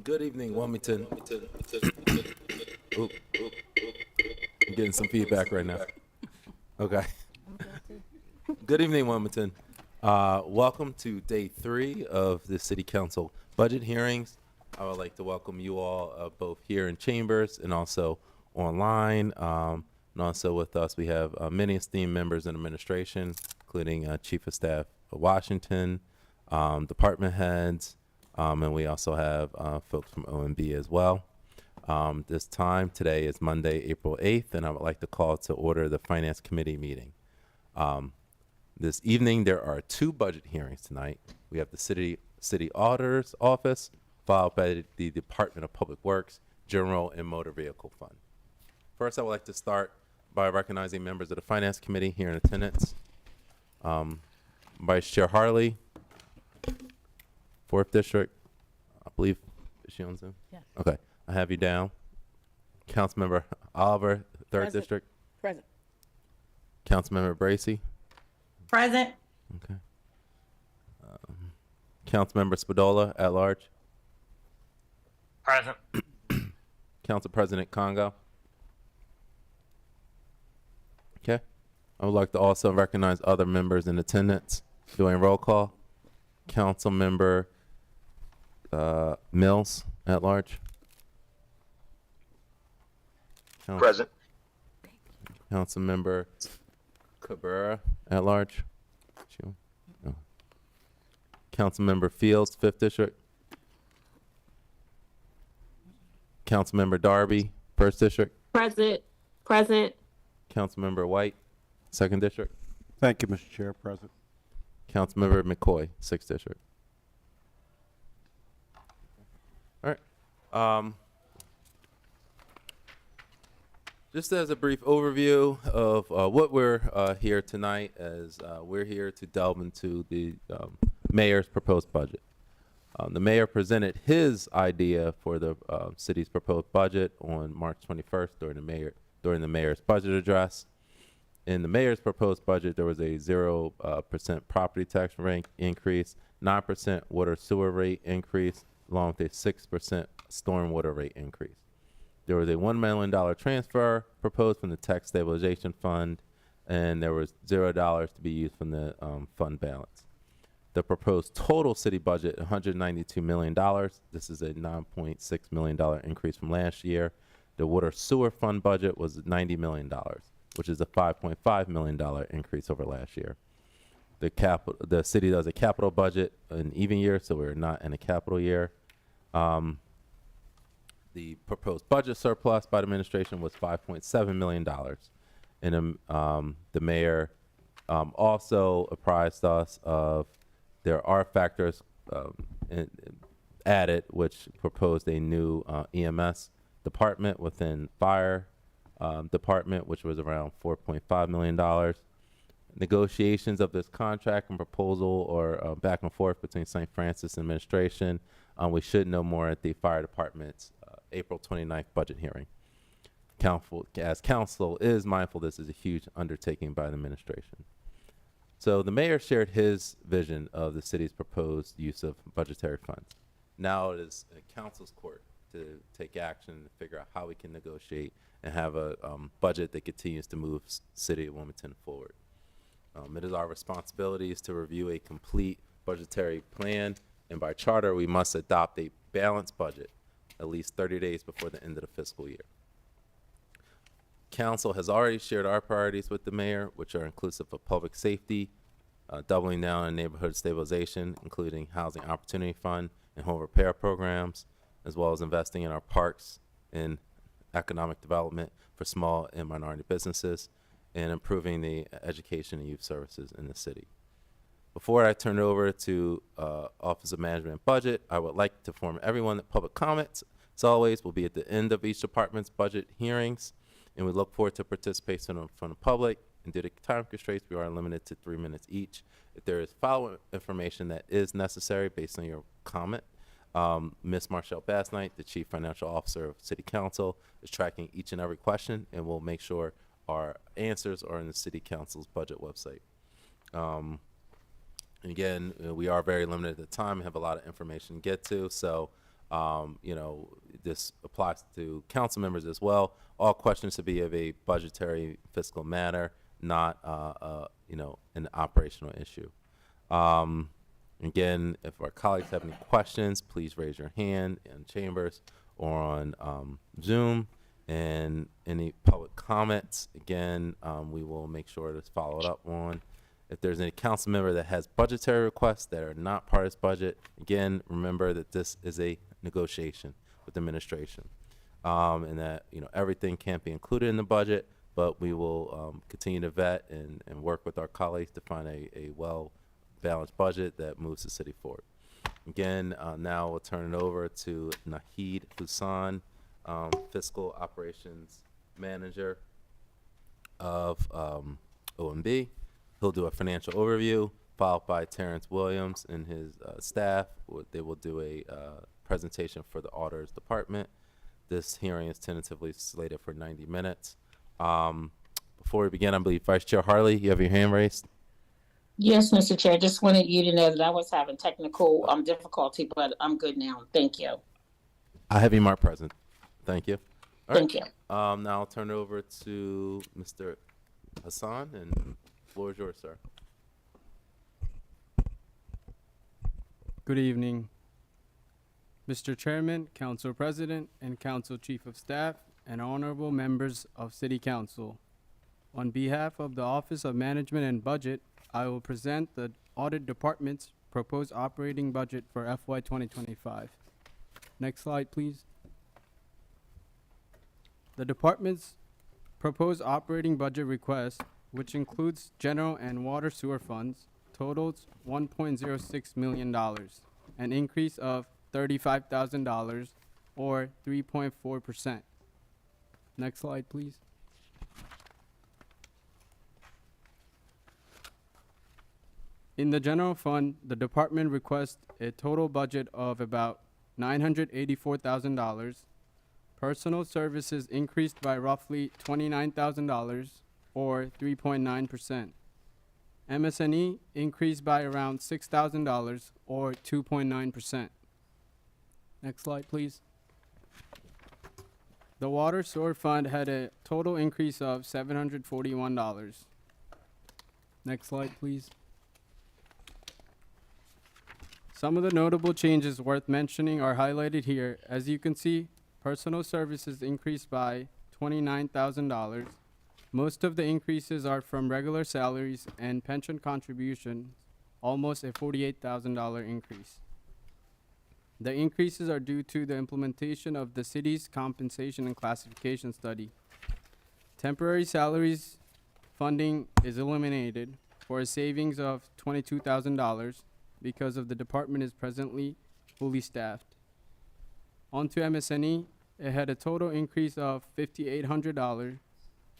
Good evening, Wilmington. Oop, I'm getting some feedback right now. Okay. Good evening, Wilmington. Welcome to day 3 of the City Council budget hearings. I would like to welcome you all both here in chambers and also online. And also with us, we have many esteemed members in administration, including Chief of Staff of Washington, department heads, and we also have folks from OMB as well. This time, today is Monday, April 8th, and I would like to call to order the Finance Committee meeting. This evening, there are 2 budget hearings tonight. We have the City Auditor's Office, followed by the Department of Public Works, General and Motor Vehicle Fund. First, I would like to start by recognizing members of the Finance Committee here in attendance. Vice Chair Harley, 4th District, I believe, is she on Zoom? Yes. Okay, I have you down. Councilmember Oliver, 3rd District. Present. Councilmember Bracy. Present. Okay. Councilmember Spadola at large. Present. Council President Congo. Okay. I would like to also recognize other members in attendance doing roll call. Councilmember Mills at large. Present. Councilmember Cabrera at large. No. Councilmember Fields, 5th District. Councilmember Darby, 1st District. Present. Present. Councilmember White, 2nd District. Thank you, Mr. Chair. Present. Councilmember McCoy, 6th District. All right. Just as a brief overview of what we're here tonight, as we're here to delve into the mayor's proposed budget. The mayor presented his idea for the city's proposed budget on March 21st during the mayor's budget address. In the mayor's proposed budget, there was a 0% property tax rate increase, 9% water sewer rate increase, along with a 6% stormwater rate increase. There was a $1 million transfer proposed from the tax stabilization fund, and there was $0 to be used from the fund balance. The proposed total city budget, $192 million. This is a $9.6 million increase from last year. The water sewer fund budget was $90 million, which is a $5.5 million increase over last year. The city does a capital budget in even year, so we're not in a capital year. The proposed budget surplus by the administration was $5.7 million. And the mayor also apprised us of there are factors added which proposed a new EMS department within fire department, which was around $4.5 million. Negotiations of this contract and proposal or back and forth between St. Francis administration. We should know more at the fire department's April 29th budget hearing. As council is mindful, this is a huge undertaking by the administration. So the mayor shared his vision of the city's proposed use of budgetary funds. Now it is council's court to take action and figure out how we can negotiate and have a budget that continues to move city of Wilmington forward. It is our responsibilities to review a complete budgetary plan, and by charter, we must adopt a balanced budget at least 30 days before the end of the fiscal year. Council has already shared our priorities with the mayor, which are inclusive of public safety, doubling down on neighborhood stabilization, including housing opportunity fund and home repair programs, as well as investing in our parks and economic development for small and minority businesses, and improving the education and youth services in the city. Before I turn it over to Office of Management and Budget, I would like to inform everyone that public comments, as always, will be at the end of each department's budget hearings, and we look forward to participation from the public. And due to time constraints, we are limited to 3 minutes each. If there is follow-up information that is necessary based on your comment, Ms. Marshall Basnight, the Chief Financial Officer of City Council, is tracking each and every question, and we'll make sure our answers are in the City Council's budget website. And again, we are very limited at the time and have a lot of information to get to, so You know, this applies to council members as well. All questions should be of a budgetary fiscal matter, not, you know, an operational issue. Again, if our colleagues have any questions, please raise your hand in chambers or on Zoom. And any public comments, again, we will make sure that's followed up on. If there's any council member that has budgetary requests that are not part of this budget, again, remember that this is a negotiation with administration, and that, you know, everything can't be included in the budget, but we will continue to vet and work with our colleagues to find a well-balanced budget that moves the city forward. Again, now we'll turn it over to Nahid Hussan, Fiscal Operations Manager of OMB. He'll do a financial overview, followed by Terrence Williams and his staff. They will do a presentation for the Auditor's Department. This hearing is tentatively slated for 90 minutes. Before we begin, I believe Vice Chair Harley, you have your hand raised. Yes, Mr. Chair. Just wanted you to know that I was having technical difficulty, but I'm good now. Thank you. I have you marked present. Thank you. All Thank right. you. Now I'll turn it over to Mr. Hassan, and the floor is yours, sir. Good evening, Mr. Chairman, Council President, and Council Chief of Staff, and honorable members of City Council. On behalf of the Office of Management and Budget, I will present the Audit Department's proposed operating budget for FY 2025. Next slide, please. The department's proposed operating budget request, which includes general and water sewer funds, totals $1.06 million, an increase of $35,000 or 3.4%. Next slide, please. In the general fund, the department requests a total budget of about $984,000. Personal services increased by roughly $29,000 or 3.9%. MS&E increased by around $6,000 or 2.9%. Next slide, please. The water sewer fund had a total increase of $741. Next slide, please. Some of the notable changes worth mentioning are highlighted here. As you can see, personal services increased by $29,000. Most of the increases are from regular salaries and pension contributions, almost a $48,000 increase. The increases are due to the implementation of the city's compensation and classification study. Temporary salaries funding is eliminated for a savings of $22,000 because of the department is presently fully staffed. On to MS&E, it had a total increase of $5,800.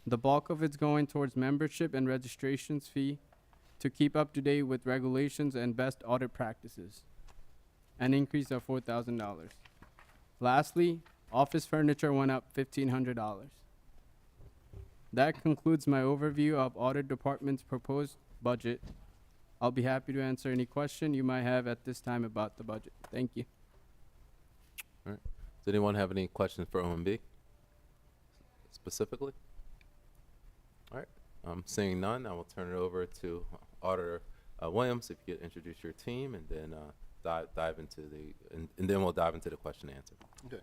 The bulk of it's going towards membership and registrations fee to keep up to date with regulations and best audit practices, an increase of $4,000. Lastly, office furniture went up $1,500. That concludes my overview of Audit Department's proposed budget. I'll be happy to answer any question you might have at this time about the budget. Thank you. All right. Does anyone have any questions for OMB specifically? All right. Seeing none, I will turn it over to Auditor Williams. If you could introduce your team, and then dive into and then we'll dive into the question and answer. Okay.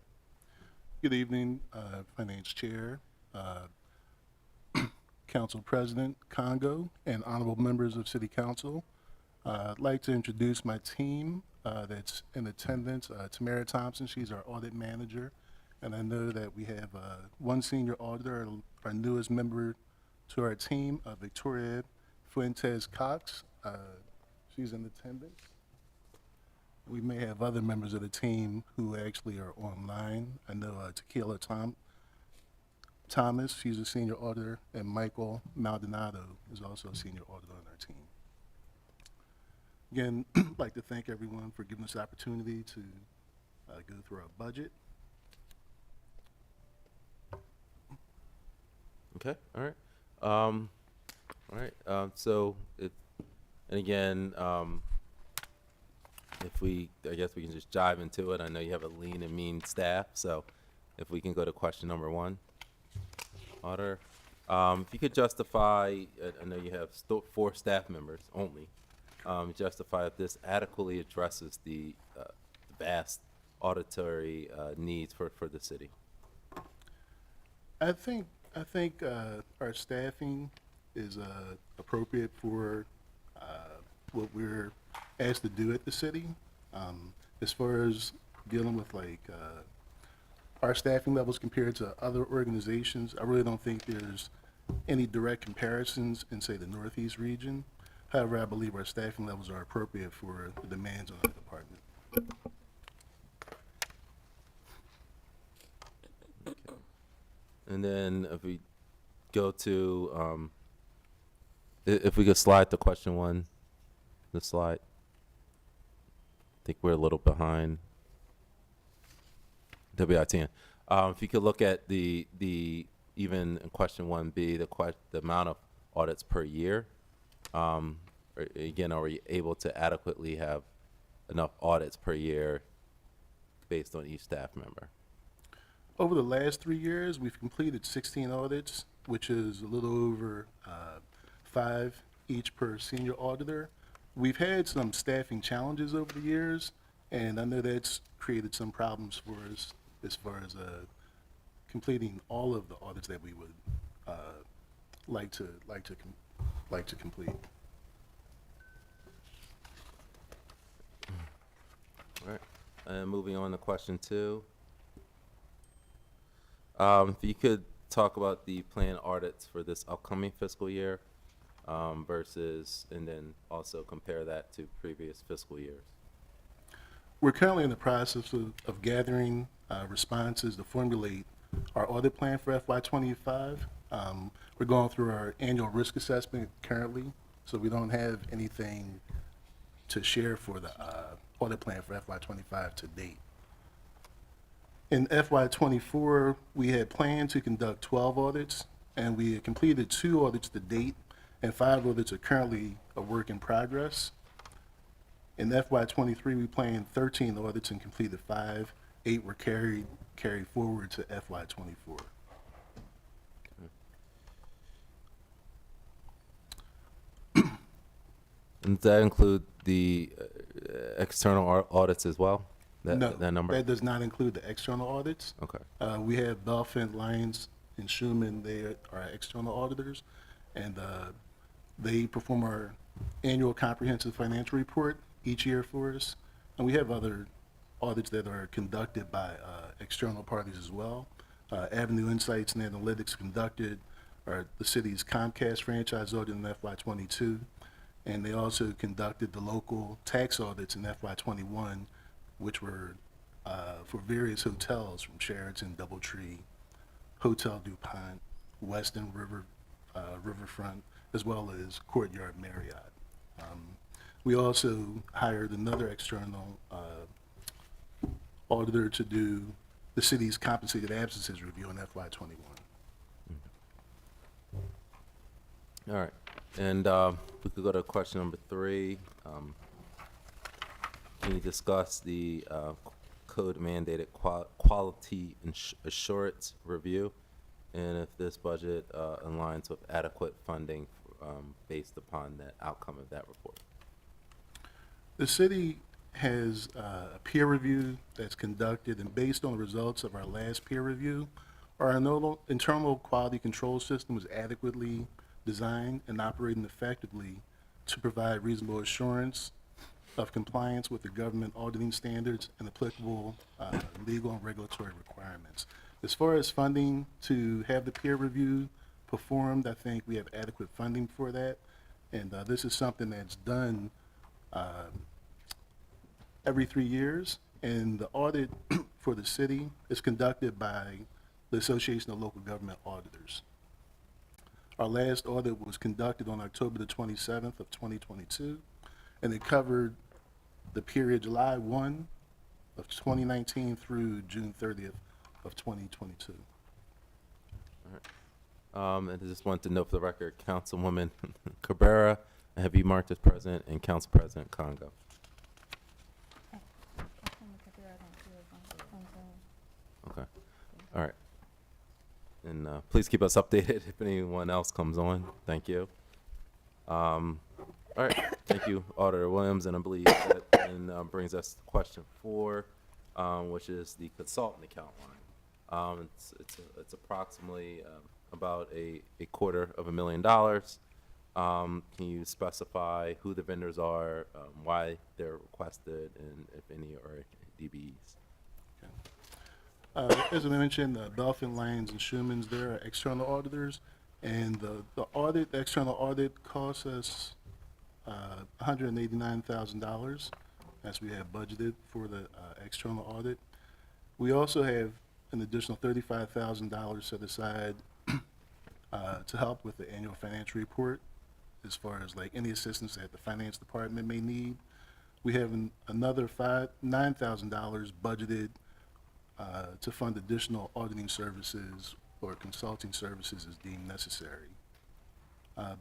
Good evening, Finance Chair, Council President Congo, and honorable members of City Council. I'd like to introduce my team that's in attendance. Tamara Thompson, she's our audit manager, and I know that we have one senior auditor, our newest member to our team, Victoria Fuentes Cox. She's in attendance. We may have other members of the team who actually are online. I know Tequila Thomas, she's a senior auditor, and Michael Maldonado is also a senior auditor on our team. Again, I'd like to thank everyone for giving us the opportunity to go through our budget. Okay. All right. All right. So, and again, I guess we can just dive into it. I know you have a lean and mean staff, so if we can go to question number 1. Auditor, if you could justify, I know you have 4 staff members only, justify if this adequately addresses the vast auditory needs for the city. I think our staffing is appropriate for what we're asked to do at the city. As far as dealing with like our staffing levels compared to other organizations, I really don't think there's any direct comparisons in, say, the Northeast region. However, I believe our staffing levels are appropriate for the demands on our department. And then if we go to, if we could slide to question 1, the slide. I think we're a little behind. WI10. If you could look at the even in question 1B, the amount of audits per year. Again, are we able to adequately have enough audits per year based on each staff member? Over the last 3 years, we've completed 16 audits, which is a little over 5 each per senior auditor. We've had some staffing challenges over the years, and I know that's created some problems for us as far as completing all of the audits that we would like to complete. All right. And moving on to question 2. If you could talk about the planned audits for this upcoming fiscal year versus, and then also compare that to previous fiscal years. We're currently in the process of gathering responses to formulate our audit plan for FY2025. We're going through our annual risk assessment currently, so we don't have anything to share for the audit plan for FY2025 to date. In FY24, we had planned to conduct 12 audits, and we had completed 2 audits to date, and 5 audits are currently a work in progress. In FY23, we planned 13 audits and completed 5. 8 were carried forward to FY24. And does that include the external audits as well? No, that number? that does not include the external audits. Okay. We have Belfin, Lyons, and Schumann. They are our external auditors, and they perform our annual comprehensive financial report each year for us. And we have other audits that are conducted by external parties as well. Avenue Insights and Analytics conducted the city's Comcast franchise audit in FY22, and they also conducted the local tax audits in FY21, which were for various hotels from Sheraton, DoubleTree, Hotel DuPont, Westin Riverfront, as well as Courtyard Marriott. We also hired another external auditor to do the city's compensated absences review in FY21. All right. And we could go to question number 3. Can you discuss the code mandated quality assurance review, and if this budget aligns with adequate funding based upon that outcome of that report? The city has a peer review that's conducted, and based on the results of our last peer review, our internal quality control system was adequately designed and operating effectively to provide reasonable assurance of compliance with the government auditing standards and applicable legal and regulatory requirements. As far as funding to have the peer review performed, I think we have adequate funding for that, and this is something that's done every 3 years, and the audit for the city is conducted by the Association of Local Government Auditors. Our last audit was conducted on October the 27th of 2022, and it covered the period July 1 of 2019 through June 30th of 2022. And I just wanted to note for the record, Councilwoman Cabrera, I have you marked as present, and Council President Congo. Okay. All right. And please keep us updated if anyone else comes on. Thank you. All right. Thank you, Auditor Williams. And I believe that then, brings us to question 4, which is the consultant account line. It's approximately about a $250,000. Can you specify who the vendors are, why they're requested, and if any are DBEs? As I mentioned, Belfin, Lyons, and Schumann's, they're our external auditors, and the external audit costs us $189,000, as we have budgeted for the external audit. We also have an additional $35,000 set aside to help with the annual financial report, as far as like any assistance that the finance department may need. We have another $9,000 budgeted to fund additional auditing services or consulting services as deemed necessary.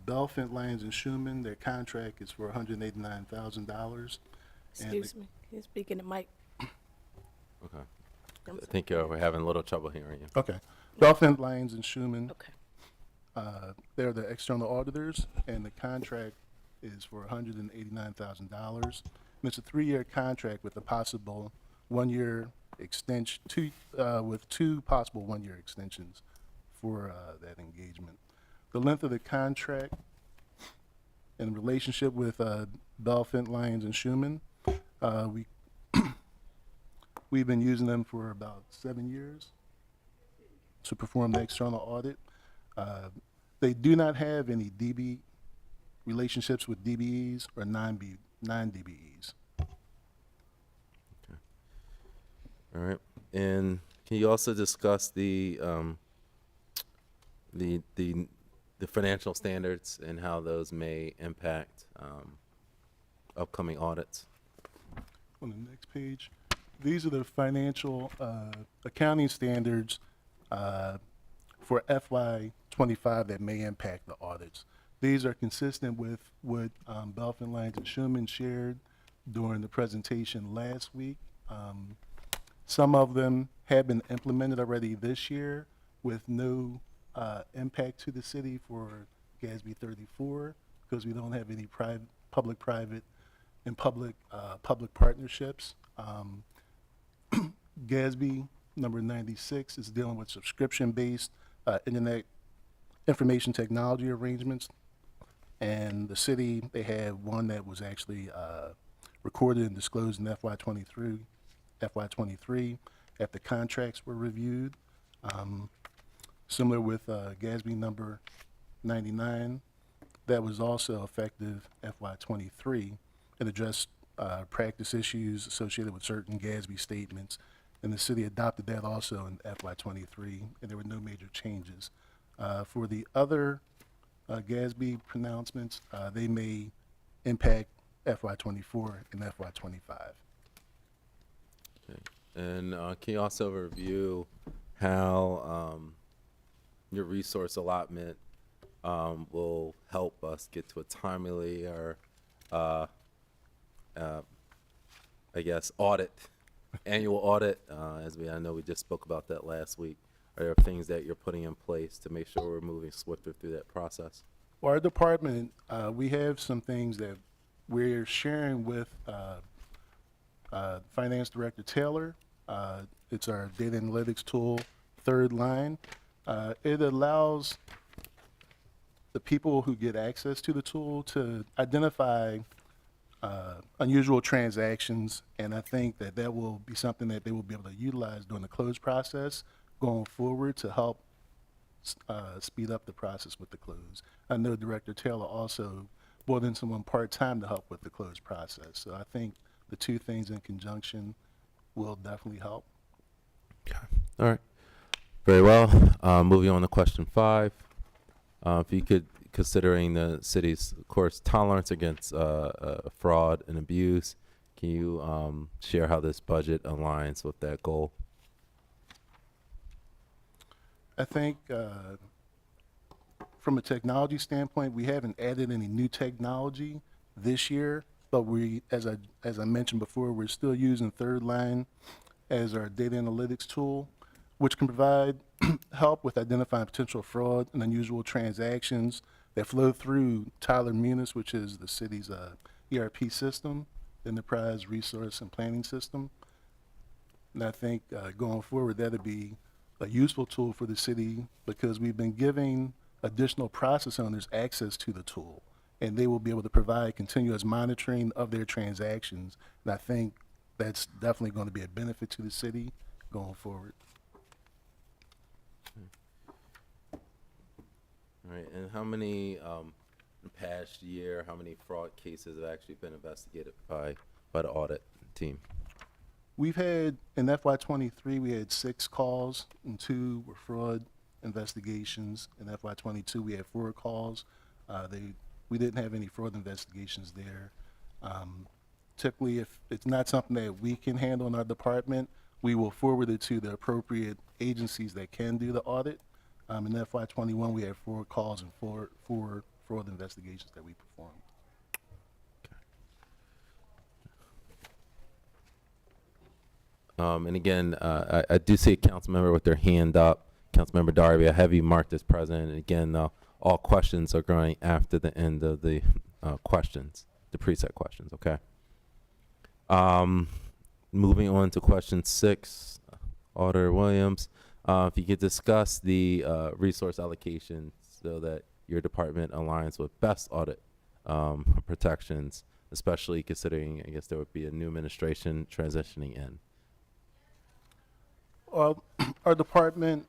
Belfin, Lyons, and Schumann, their contract is for $189,000. Excuse me, can you speak in the mic? Okay. I think we're having a little trouble hearing you. Okay. Belfin, Lyons, and Schumann, Okay. they're the external auditors, and the contract is for $189,000. And it's a 3-year contract with a possible 1-year extension, with 2 possible 1-year extensions for that engagement. The length of the contract in relationship with Belfin, Lyons, and Schumann, we've been using them for about 7 years to perform the external audit. They do not have any DB relationships with DBEs or non-DBEs. All right. And can you also discuss the financial standards and how those may impact upcoming audits? On the next page, these are the financial accounting standards for FY2025 that may impact the audits. These are consistent with what Belfin, Lyons, and Schumann shared during the presentation last week. Some of them have been implemented already this year with no impact to the city for GASB 34, because we don't have any public-private and public partnerships. GASB number 96 is dealing with subscription-based internet information technology arrangements, and the city, they had one that was actually recorded and disclosed in FY23 after contracts were reviewed. Similar with GASB number 99, that was also effective FY23 and addressed practice issues associated with certain GASB statements, and the city adopted that also in FY23, and there were no major changes. For the other GASB pronouncements, they may impact FY24 and FY25. Okay. And can you also review how your resource allotment will help us get to a timely or, I guess, annual audit? I know we just spoke about that last week. Are there things that you're putting in place to make sure we're moving swifter through that process? Well, our department, we have some things that we're sharing with Finance Director Taylor. It's our data analytics tool, Third Line. It allows the people who get access to the tool to identify unusual transactions, and I think that will be something that they will be able to utilize during the close process going forward to help speed up the process with the close. I know Director Taylor also brought in someone part-time to help with the close process, so I think the two things in conjunction will definitely help. Okay. All right. Very well. Moving on to question 5. If you could, considering the city's, of course, tolerance against fraud and abuse, can you share how this budget aligns with that goal? I think from a technology standpoint, we haven't added any new technology this year, but we, as I mentioned before, we're still using Third Line as our data analytics tool, which can provide help with identifying potential fraud and unusual transactions that flow through Tyler Munis, which is the city's ERP system, Enterprise Resource and Planning System. And I think going forward, that'll be a useful tool for the city because we've been giving additional process owners access to the tool, and they will be able to provide continuous monitoring of their transactions. And I think that's definitely going to be a benefit to the city going forward. All right, and how many, in the past year, how many fraud cases have actually been investigated by the audit team? We've had, in FY23, we had 6 calls, and 2 were fraud investigations. In FY22, we had 4 calls. We didn't have any fraud investigations there. Typically, if it's not something that we can handle in our department, we will forward it to the appropriate agencies that can do the audit. In FY21, we had 4 calls and four fraud investigations that we performed. And again, I do see a council member with their hand up. Councilmember Darby, I have you marked as present. And again, all questions are going after the end of the questions, the preset questions, okay? Moving on to question 6, Auditor Williams. If you could discuss the resource allocation so that your department aligns with best audit protections, especially considering, I guess, there would be a new administration transitioning in. Our department,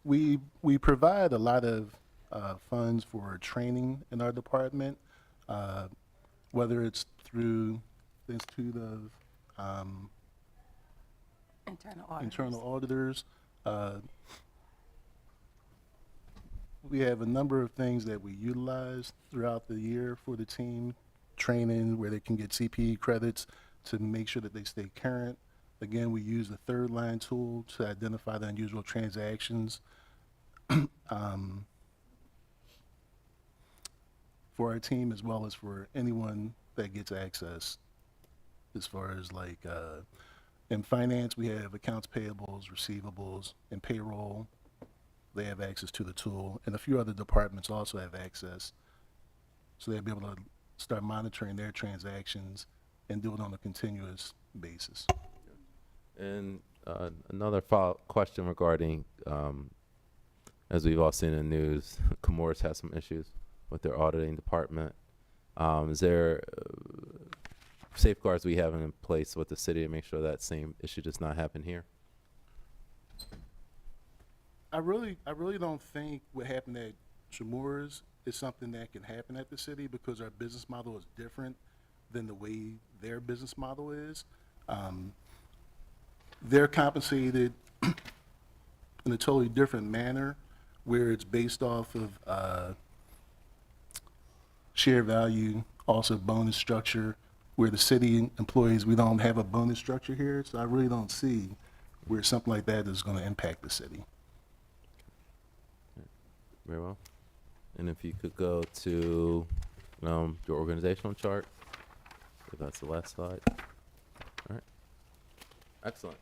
we provide a lot of funds for training in our department, whether it's through the Institute of Internal Auditors. We have a number of things that we utilize throughout the year for the team, training where they can get CPE credits to make sure that they stay current. Again, we use the third line tool to identify the unusual transactions for our team, as well as for anyone that gets access. As far as like in finance, we have accounts payables, receivables, and payroll. They have access to the tool, and a few other departments also have access. So they'll be able to start monitoring their transactions and do it on a continuous basis. And another follow-up question regarding, as we've all seen in the news, Comores has some issues with their auditing department. Is there safeguards we have in place with the city to make sure that same issue does not happen here? I really don't think what happened at Chamorros is something that can happen at the city because our business model is different than the way their business model is. They're compensated in a totally different manner where it's based off of share value, also bonus structure, where the city employees, we don't have a bonus structure here, so I really don't see where something like that is going to impact the city. Very well. And if you could go to your organizational chart, if that's the last slide. All right. Excellent.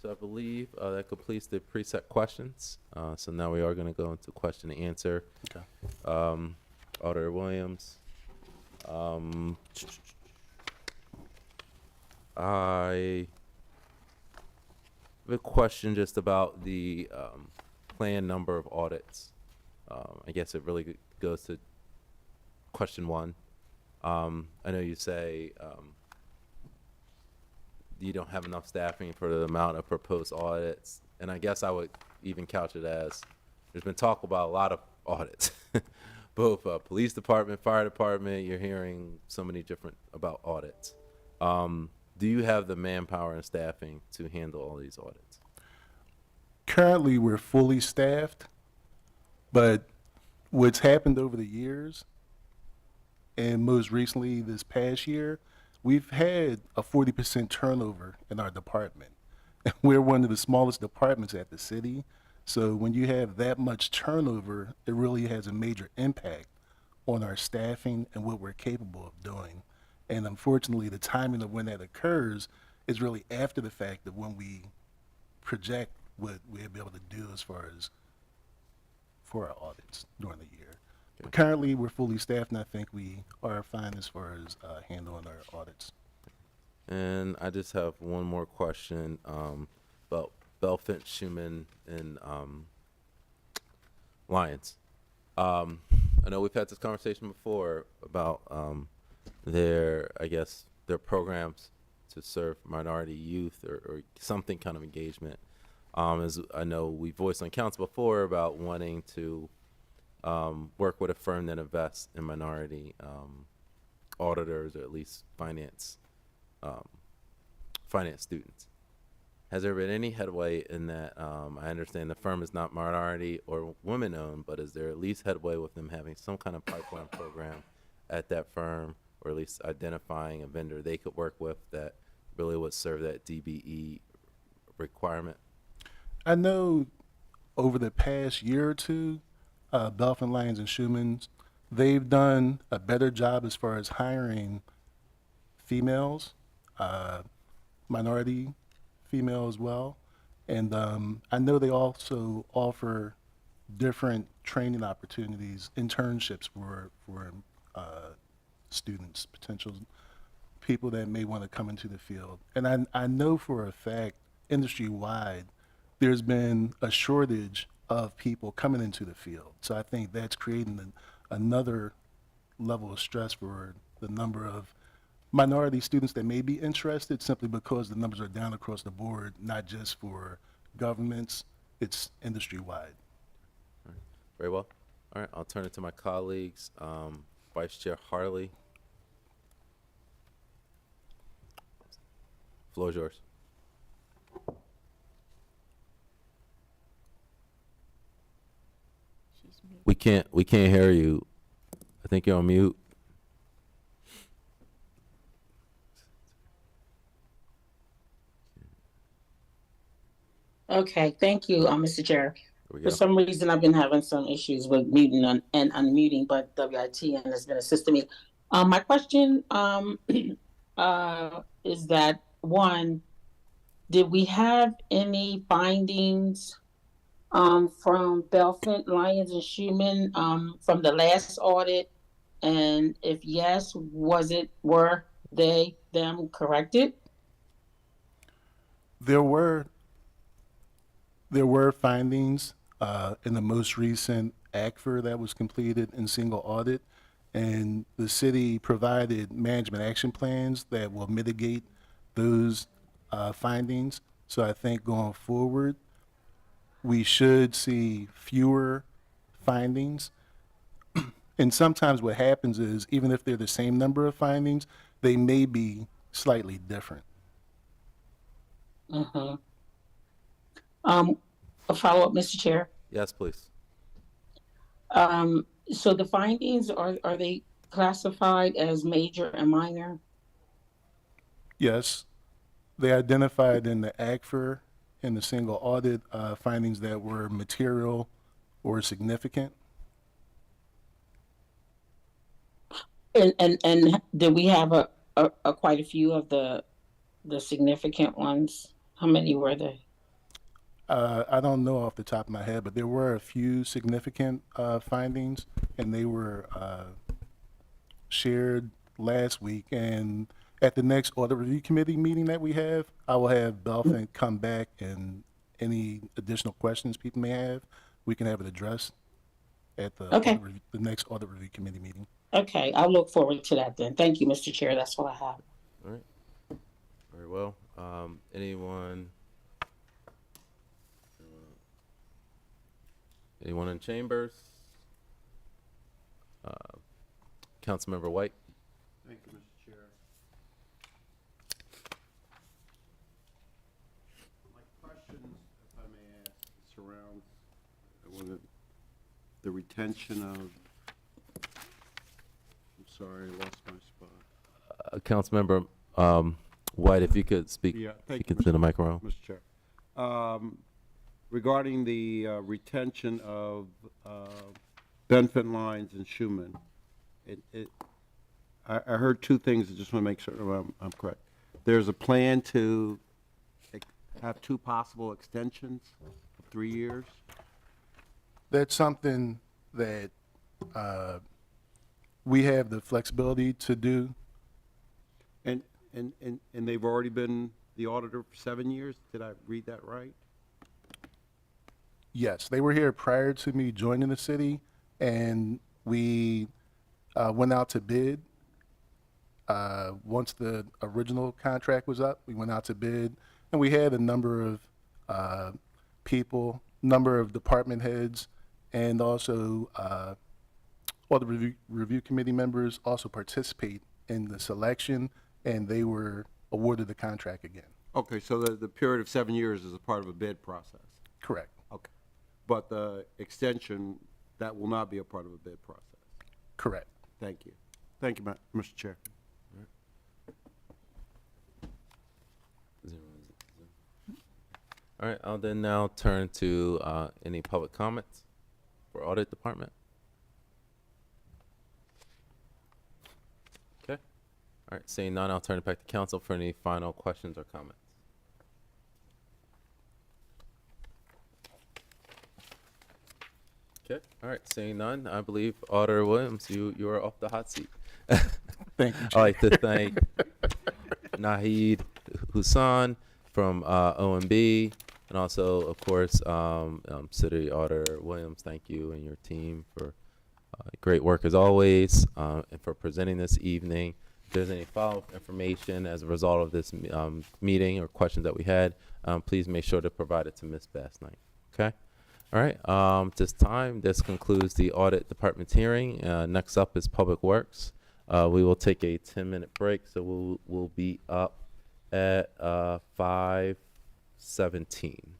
So I believe that completes the preset questions. So now we are going to go into question and answer. Okay. Auditor Williams. I have a question just about the planned number of audits. I guess it really goes to question 1. I know you say you don't have enough staffing for the amount of proposed audits, and I guess I would even couch it as there's been talk about a lot of audits, both police department, fire department. You're hearing so many different about audits. Do you have the manpower and staffing to handle all these audits? Currently, we're fully staffed, but what's happened over the years, and most recently this past year, we've had a 40% turnover in our department. We're one of the smallest departments at the city, so when you have that much turnover, it really has a major impact on our staffing and what we're capable of doing. And unfortunately, the timing of when that occurs it's really after the fact that when we project what we'll be able to do as far as for our audits during the year. But currently, we're fully staffed, and I think we are fine as far as handling our audits. And I just have one more question about Belfint, Schumann, and Lions. I know we've had this conversation before about their programs to serve minority youth or something kind of engagement. As I know we voiced on council before about wanting to work with a firm that invests in minority auditors or at least finance students. Has there been any headway in that? I understand the firm is not minority or women owned, but is there at least headway with them having some kind of pipeline program at that firm, or at least identifying a vendor they could work with that really would serve that DBE requirement? I know over the past year or two, Belfin, Lyons, and Schumann's, they've done a better job as far as hiring females, minority female as well. And I know they also offer different training opportunities, internships for students, potential people that may want to come into the field. And I know for a fact, industry-wide, there's been a shortage of people coming into the field. So I think that's creating another level of stress for the number of minority students that may be interested, simply because the numbers are down across the board, not just for governments, it's industry-wide. Very well. All right, I'll turn it to my colleagues. Vice Chair Harley. Floor is yours. We can't hear you. I think you're on mute. Okay, thank you, Mr. Chair. There we For go. some reason, I've been having some issues with muting and unmuting, but WITN has been assisting me. My question is that, one, did we have any findings from Belfint, Lyons, and Schumann from the last audit? And if yes, were them corrected? There were findings in the most recent ACFR that was completed in single audit, and the city provided management action plans that will mitigate those findings. So I think going forward, we should see fewer findings. And sometimes what happens is, even if they're the same number of findings, they may be slightly different. Mm-hmm. A follow-up, Mr. Chair. Yes, please. So the findings, are they classified as major and minor? Yes, they identified in the ACFR in the single audit findings that were material or significant. And did we have a quite a few of the significant ones? How many were there? I don't know off the top of my head, but there were a few significant findings, and they were shared last week. And at the next audit review committee meeting that we have, I will have Belfin come back, and any additional questions people may have, we can have it addressed at the the next audit review committee meeting. Okay, I'll look forward to that then. Thank you, Mr. Chair. That's all I have. All right. Very well. Anyone in chambers? Councilmember White. Thank you, Mr. Chair. My question, if I may ask, surrounds the retention of, I'm sorry, I lost my spot. Councilmember White, if you could speak, Yeah, thank speak you, into the microphone. Mr. Chair. Regarding the retention of Benfit, Lyons, and Schumann, I heard two things. I just want to make certain I'm correct. there's a plan to have 2 possible extensions of 3 years? That's something that we have the flexibility to do. And they've already been the auditor for 7 years? Did I read that right? Yes, they were here prior to me joining the city, and we went out to bid. Once the original contract was up, we went out to bid, and we had a number of people, number of department heads, and also all the review committee members also participate in the selection, and they were awarded the contract again. Okay, so the period of 7 years is a part of a bid process? Correct. Okay. But the extension, that will not be a part of a bid process? Correct. Thank you. Thank you, Mr. Chair. All right, I'll then now turn to any public comments for audit department. Okay. All right, seeing none, I'll turn it back to council for any final questions or comments. Okay, all right, seeing none, I believe Auditor Williams, you are off the hot seat. Thank you, I'd Chair. like to thank Nahid Hussan from OMB, and also, of course, City Auditor Williams. Thank you and your team for great work as always, and for presenting this evening. If there's any follow-up information as a result of this meeting or questions that we had, please make sure to provide it to Ms. Bassnight. Okay. All right. This time, this concludes the audit department's hearing. Next up is Public Works. We will take a 10-minute break, so we'll be up at 5:17.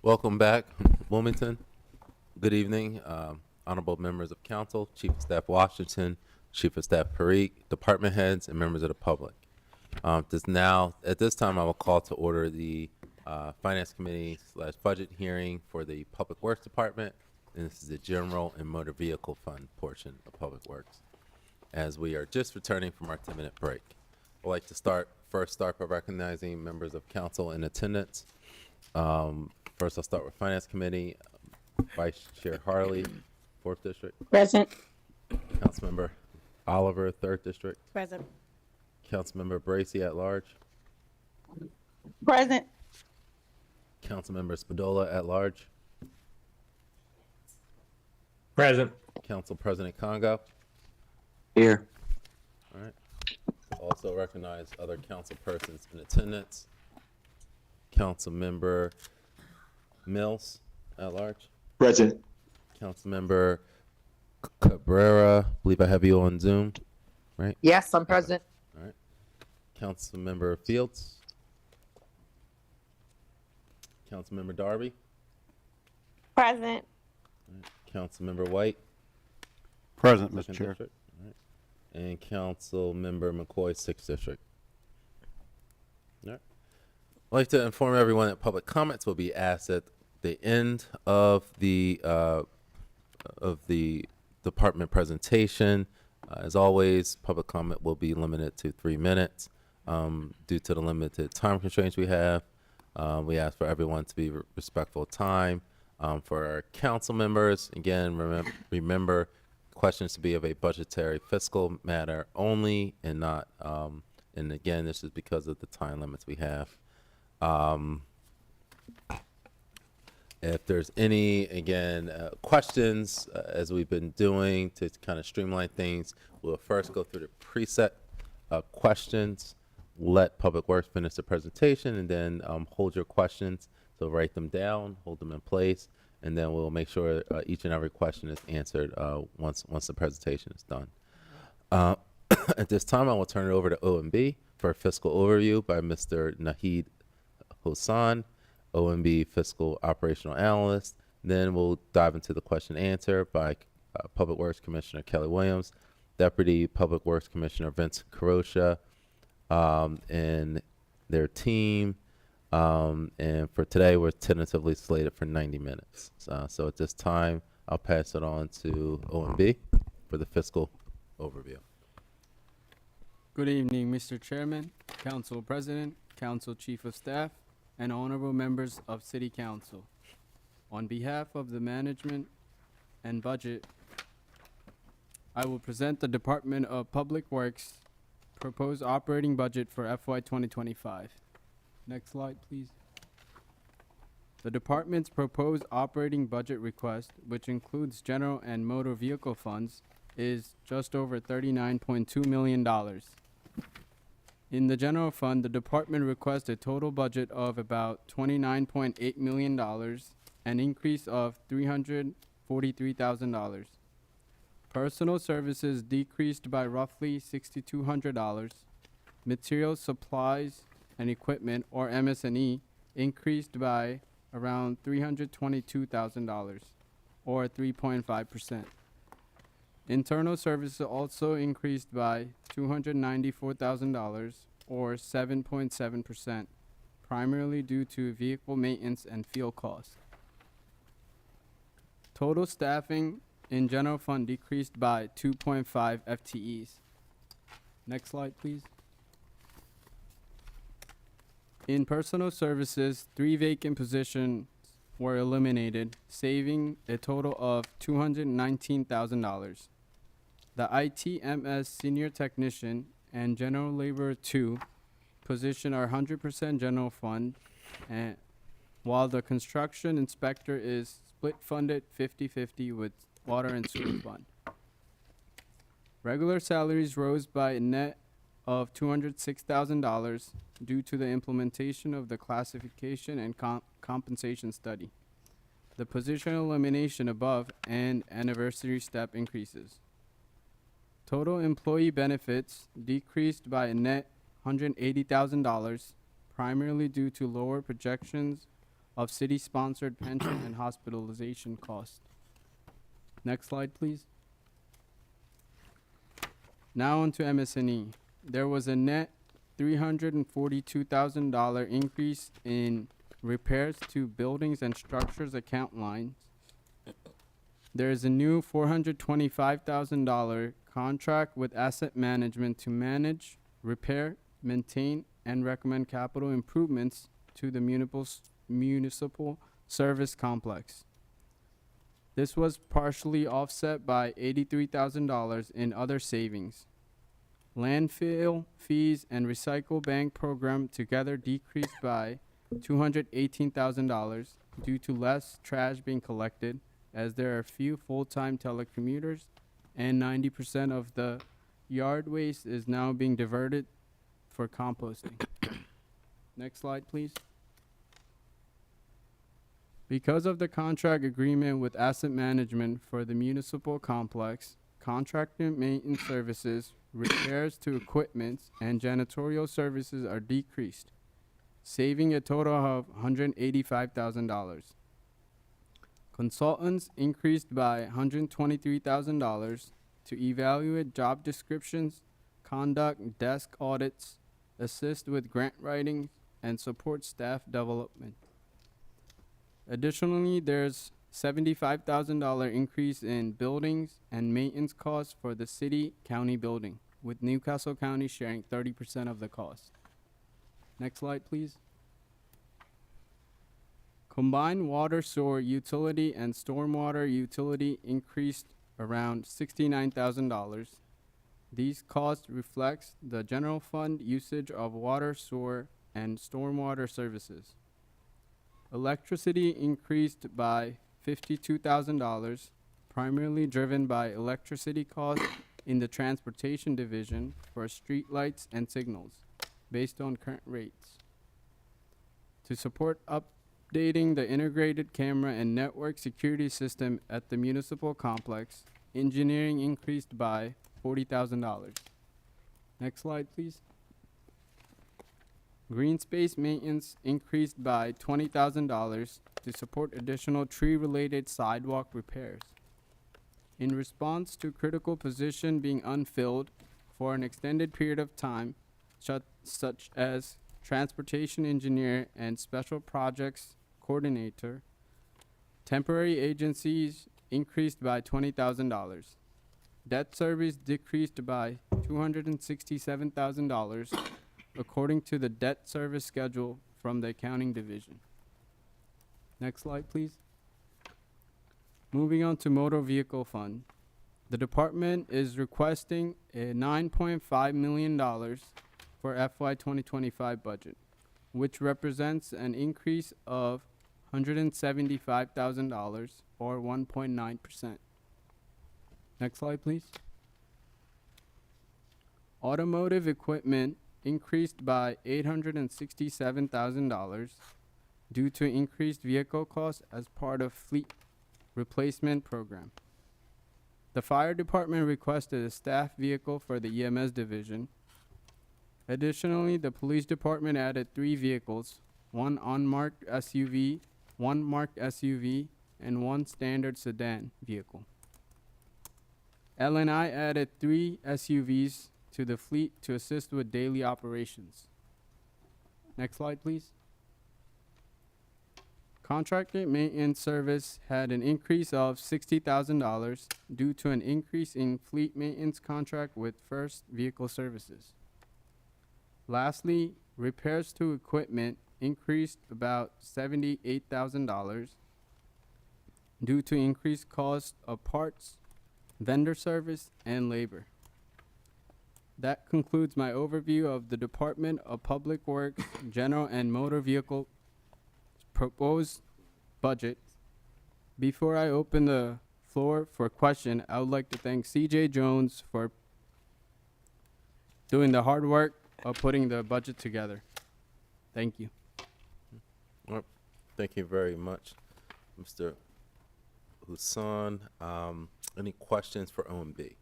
Welcome back, Wilmington. Good evening, honorable members of council, Chief of Staff Washington, Chief of Staff Parikh, department heads, and members of the public. At this time, I will call to order the Finance Committee / Budget hearing for the Public Works Department, and this is the General and Motor Vehicle Fund portion of Public Works. As we are just returning from our 10-minute break, I'd like to first start by recognizing members of council in attendance. First, I'll start with Finance Committee. Vice Chair Harley, 4th District. Present. Councilmember Oliver, 3rd District. Present. Councilmember Bracy at large. Present. Councilmember Spadola at large. Present. Council President Congo. Here. All right. Also recognize other council persons in attendance. Councilmember Mills at large. Present. Councilmember Cabrera, I believe I have you on Zoom, right? Yes, I'm present. All right. Councilmember Fields. Councilmember Darby. Present. Councilmember White. Present, Mr. 2nd Chair. District. All right. And Councilmember McCoy, 6th District. All right. I'd like to inform everyone that public comments will be asked at the end of the department presentation. As always, public comment will be limited to 3 minutes. Due to the limited time constraints we have, we ask for everyone to be respectful of time. For our council members, again, remember questions to be of a budgetary fiscal matter only and not, and again, this is because of the time limits we have. If there's any, again, questions, as we've been doing to kind of streamline things, we'll first go through the preset questions, let Public Works finish the presentation, and then hold your questions. So write them down, hold them in place, and then we'll make sure each and every question is answered once the presentation is done. At this time, I will turn it over to OMB for a fiscal overview by Mr. Nahid Hossan, OMB Fiscal Operational Analyst. Then we'll dive into the question and answer by Public Works Commissioner Kelly Williams, Deputy Public Works Commissioner Vince Carosha, and their team. And for today, we're tentatively slated for 90 minutes. So at this time, I'll pass it on to OMB for the fiscal overview. Good evening, Mr. Chairman, Council President, Council Chief of Staff, and honorable members of City Council. On behalf of the management and budget, I will present the Department of Public Works proposed operating budget for FY 2025. Next slide, please. The department's proposed operating budget request, which includes general and motor vehicle funds, is just over $39.2 million. In the general fund, the department requests a total budget of about $29.8 million, an increase of $343,000. Personal services decreased by roughly $6,200. Materials, supplies, and equipment, or MS&E, increased by around $322,000, or 3.5%. Internal services also increased by $294,000, or 7.7%, primarily due to vehicle maintenance and fuel costs. Total staffing in general fund decreased by 2.5 FTEs. Next slide, please. In personal services, 3 vacant positions were eliminated, saving a total of $219,000. The ITMS Senior Technician and General Laborer 2 position are 100% general fund, and while the Construction Inspector is split funded 50-50 with Water and Sewer Fund. Regular salaries rose by a net of $206,000 due to the implementation of the classification and compensation study, the position elimination above, and anniversary step increases. Total employee benefits decreased by a net $180,000, primarily due to lower projections of city-sponsored pension and hospitalization costs. Next slide, please. Now on to MS&E. There was a net $342,000 increase in repairs to buildings and structures account lines. There is a new $425,000 contract with asset management to manage, repair, maintain, and recommend capital improvements to the municipal service complex. This was partially offset by $83,000 in other savings. Landfill fees and recycle bank program together decreased by $218,000 due to less trash being collected, as there are few full-time telecommuters and 90% of the yard waste is now being diverted for composting. Next slide, please. Because of the contract agreement with asset management for the municipal complex, contracted maintenance services, repairs to equipment, and janitorial services are decreased, saving a total of $185,000. Consultants increased by $123,000 to evaluate job descriptions, conduct desk audits, assist with grant writing, and support staff development. Additionally, there's $75,000 increase in buildings and maintenance costs for the city-county building, with Newcastle County sharing 30% of the cost. Next slide, please. Combined water, sewer, utility, and stormwater utility increased around $69,000. These costs reflects the general fund usage of water, sewer, and stormwater services. Electricity increased by $52,000, primarily driven by electricity costs in the transportation division for streetlights and signals, based on current rates. To support updating the integrated camera and network security system at the municipal complex, engineering increased by $40,000. Next slide, please. Green space maintenance increased by $20,000 to support additional tree-related sidewalk repairs. In response to critical position being unfilled for an extended period of time, such as transportation engineer and special projects coordinator, temporary agencies increased by $20,000. Debt service decreased by $267,000 according to the debt service schedule from the accounting division. Next slide, please. Moving on to motor vehicle fund. The department is requesting a $9.5 million for FY2025 budget, which represents an increase of $175,000 or 1.9%. Next slide, please. Automotive equipment increased by $867,000 due to increased vehicle costs as part of fleet replacement program. The fire department requested a staff vehicle for the EMS division. Additionally, the police department added 3 vehicles, one unmarked SUV, one marked SUV, and one standard sedan vehicle. L&I added 3 SUVs to the fleet to assist with daily operations. Next slide, please. Contracted maintenance service had an increase of $60,000 due to an increase in fleet maintenance contract with First Vehicle Services. Lastly, repairs to equipment increased about $78,000 due to increased cost of parts, vendor service, and labor. That concludes my overview of the Department of Public Works, General and Motor Vehicle proposed budget. Before I open the floor for question, I would like to thank CJ Jones for doing the hard work of putting the budget together. Thank you. Well, thank you very much, Mr. Husan. Any questions for OMB?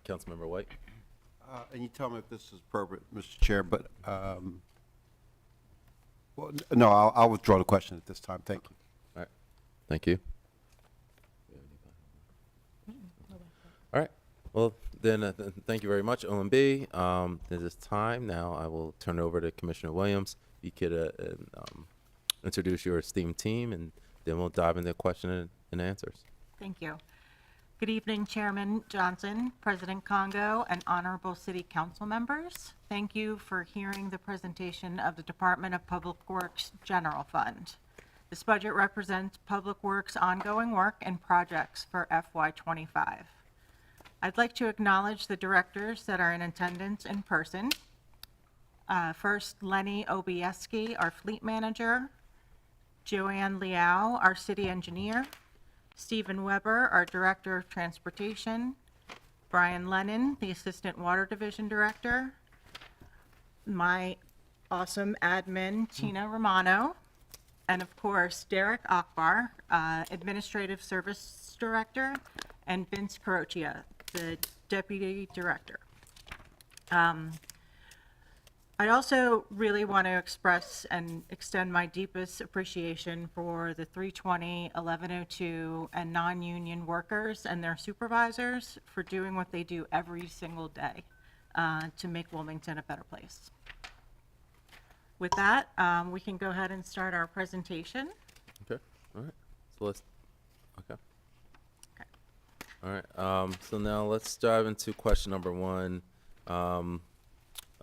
Councilmember White? And you tell me if this is appropriate, Mr. Chair, but Well, no, I'll withdraw the question at this time. Thank you. All right, thank you. All right, well, then, thank you very much, OMB. At this time, now I will turn it over to Commissioner Williams. You could introduce your esteemed team, and then we'll dive into question and answers. Thank you. Good evening, Chairman Johnson, President Congo, and honorable city council members. Thank you for hearing the presentation of the Department of Public Works General Fund. This budget represents Public Works' ongoing work and projects for FY25. I'd like to acknowledge the directors that are in attendance in person. First, Lenny Obieski, our fleet manager, Joanne Liao, our city engineer, Stephen Weber, our Director of Transportation, Brian Lennon, the Assistant Water Division Director, my awesome admin, Tina Romano, and of course, Derek Akbar, Administrative Service Director, and Vince Carocchia, the Deputy Director. I also really want to express and extend my deepest appreciation for the 320, 1102, and non-union workers and their supervisors for doing what they do every single day to make Wilmington a better place. With that, we can go ahead and start our presentation. Okay, all right, so let's, okay. Okay. All right, so now let's dive into question number one.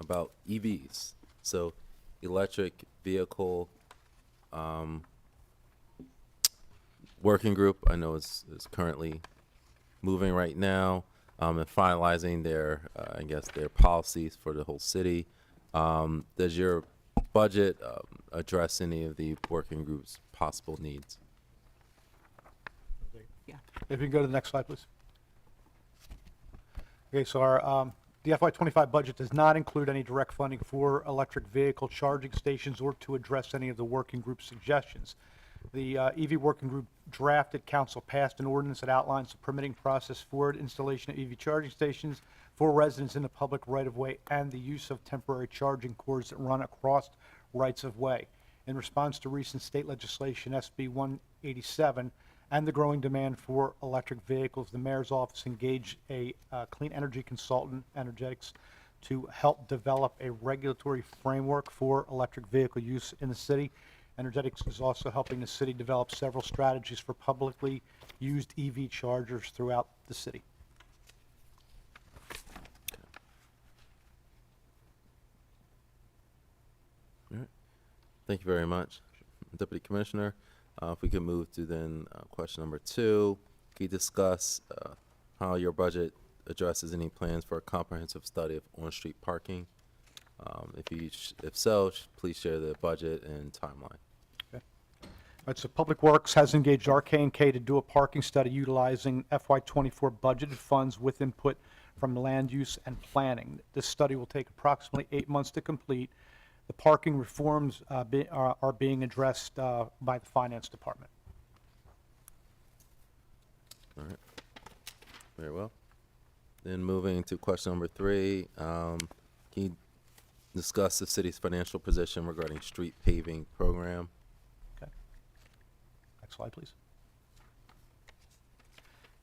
About EVs. So electric vehicle working group, I know is currently moving right now and finalizing their, I guess, their policies for the whole city. Does your budget address any of the working group's possible needs? Yeah. If you can go to the next slide, please. Okay, so our the FY25 budget does not include any direct funding for electric vehicle charging stations or to address any of the working group suggestions. The EV working group drafted, council passed an ordinance that outlines the permitting process for installation of EV charging stations for residents in the public right-of-way and the use of temporary charging cords that run across rights-of-way. In response to recent state legislation, SB 187, and the growing demand for electric vehicles, the mayor's office engaged a clean energy consultant, Energetics, to help develop a regulatory framework for electric vehicle use in the city. Energetics is also helping the city develop several strategies for publicly used EV chargers throughout the city. All right. Thank you very much, Deputy Commissioner. If we could move to then question number two, can you discuss how your budget addresses any plans for a comprehensive study of on-street parking? If so, please share the budget and timeline. Okay. All right, so Public Works has engaged RK&K to do a parking study utilizing FY24 budgeted funds with input from land use and planning. This study will take approximately 8 months to complete. The parking reforms are being addressed by the Finance Department. All right. Very well. Then moving to question number three, can you discuss the city's financial position regarding street paving program? Okay. Next slide, please.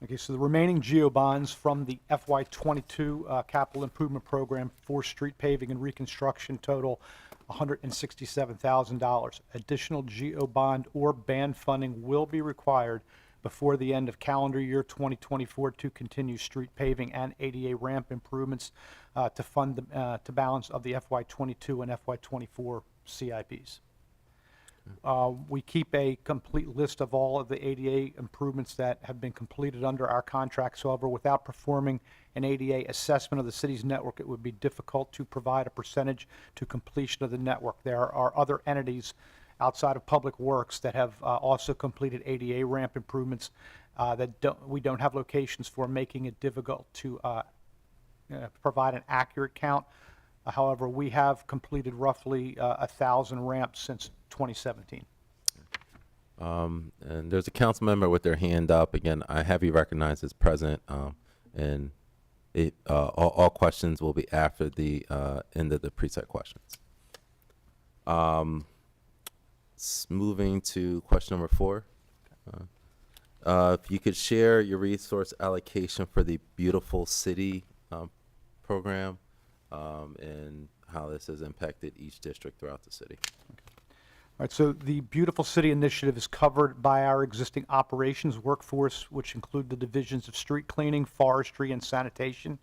Okay, so the remaining GEO bonds from the FY22 capital improvement program for street paving and reconstruction total $167,000. Additional GEO bond or band funding will be required before the end of calendar year 2024 to continue street paving and ADA ramp improvements to fund the balance of the FY22 and FY24 CIPs. We keep a complete list of all of the ADA improvements that have been completed under our contracts. However, without performing an ADA assessment of the city's network, it would be difficult to provide a percentage to completion of the network. There are other entities outside of Public Works that have also completed ADA ramp improvements that we don't have locations for, making it difficult to provide an accurate count. However, we have completed roughly 1,000 ramps since 2017. And there's a council member with their hand up. Again, I have you recognized as present, and all questions will be after the end of the preset questions. Moving to question number 4. If you could share your resource allocation for the Beautiful City program and how this has impacted each district throughout the city. All right, so the Beautiful City Initiative is covered by our existing operations workforce, which include the divisions of street cleaning, forestry, and sanitation.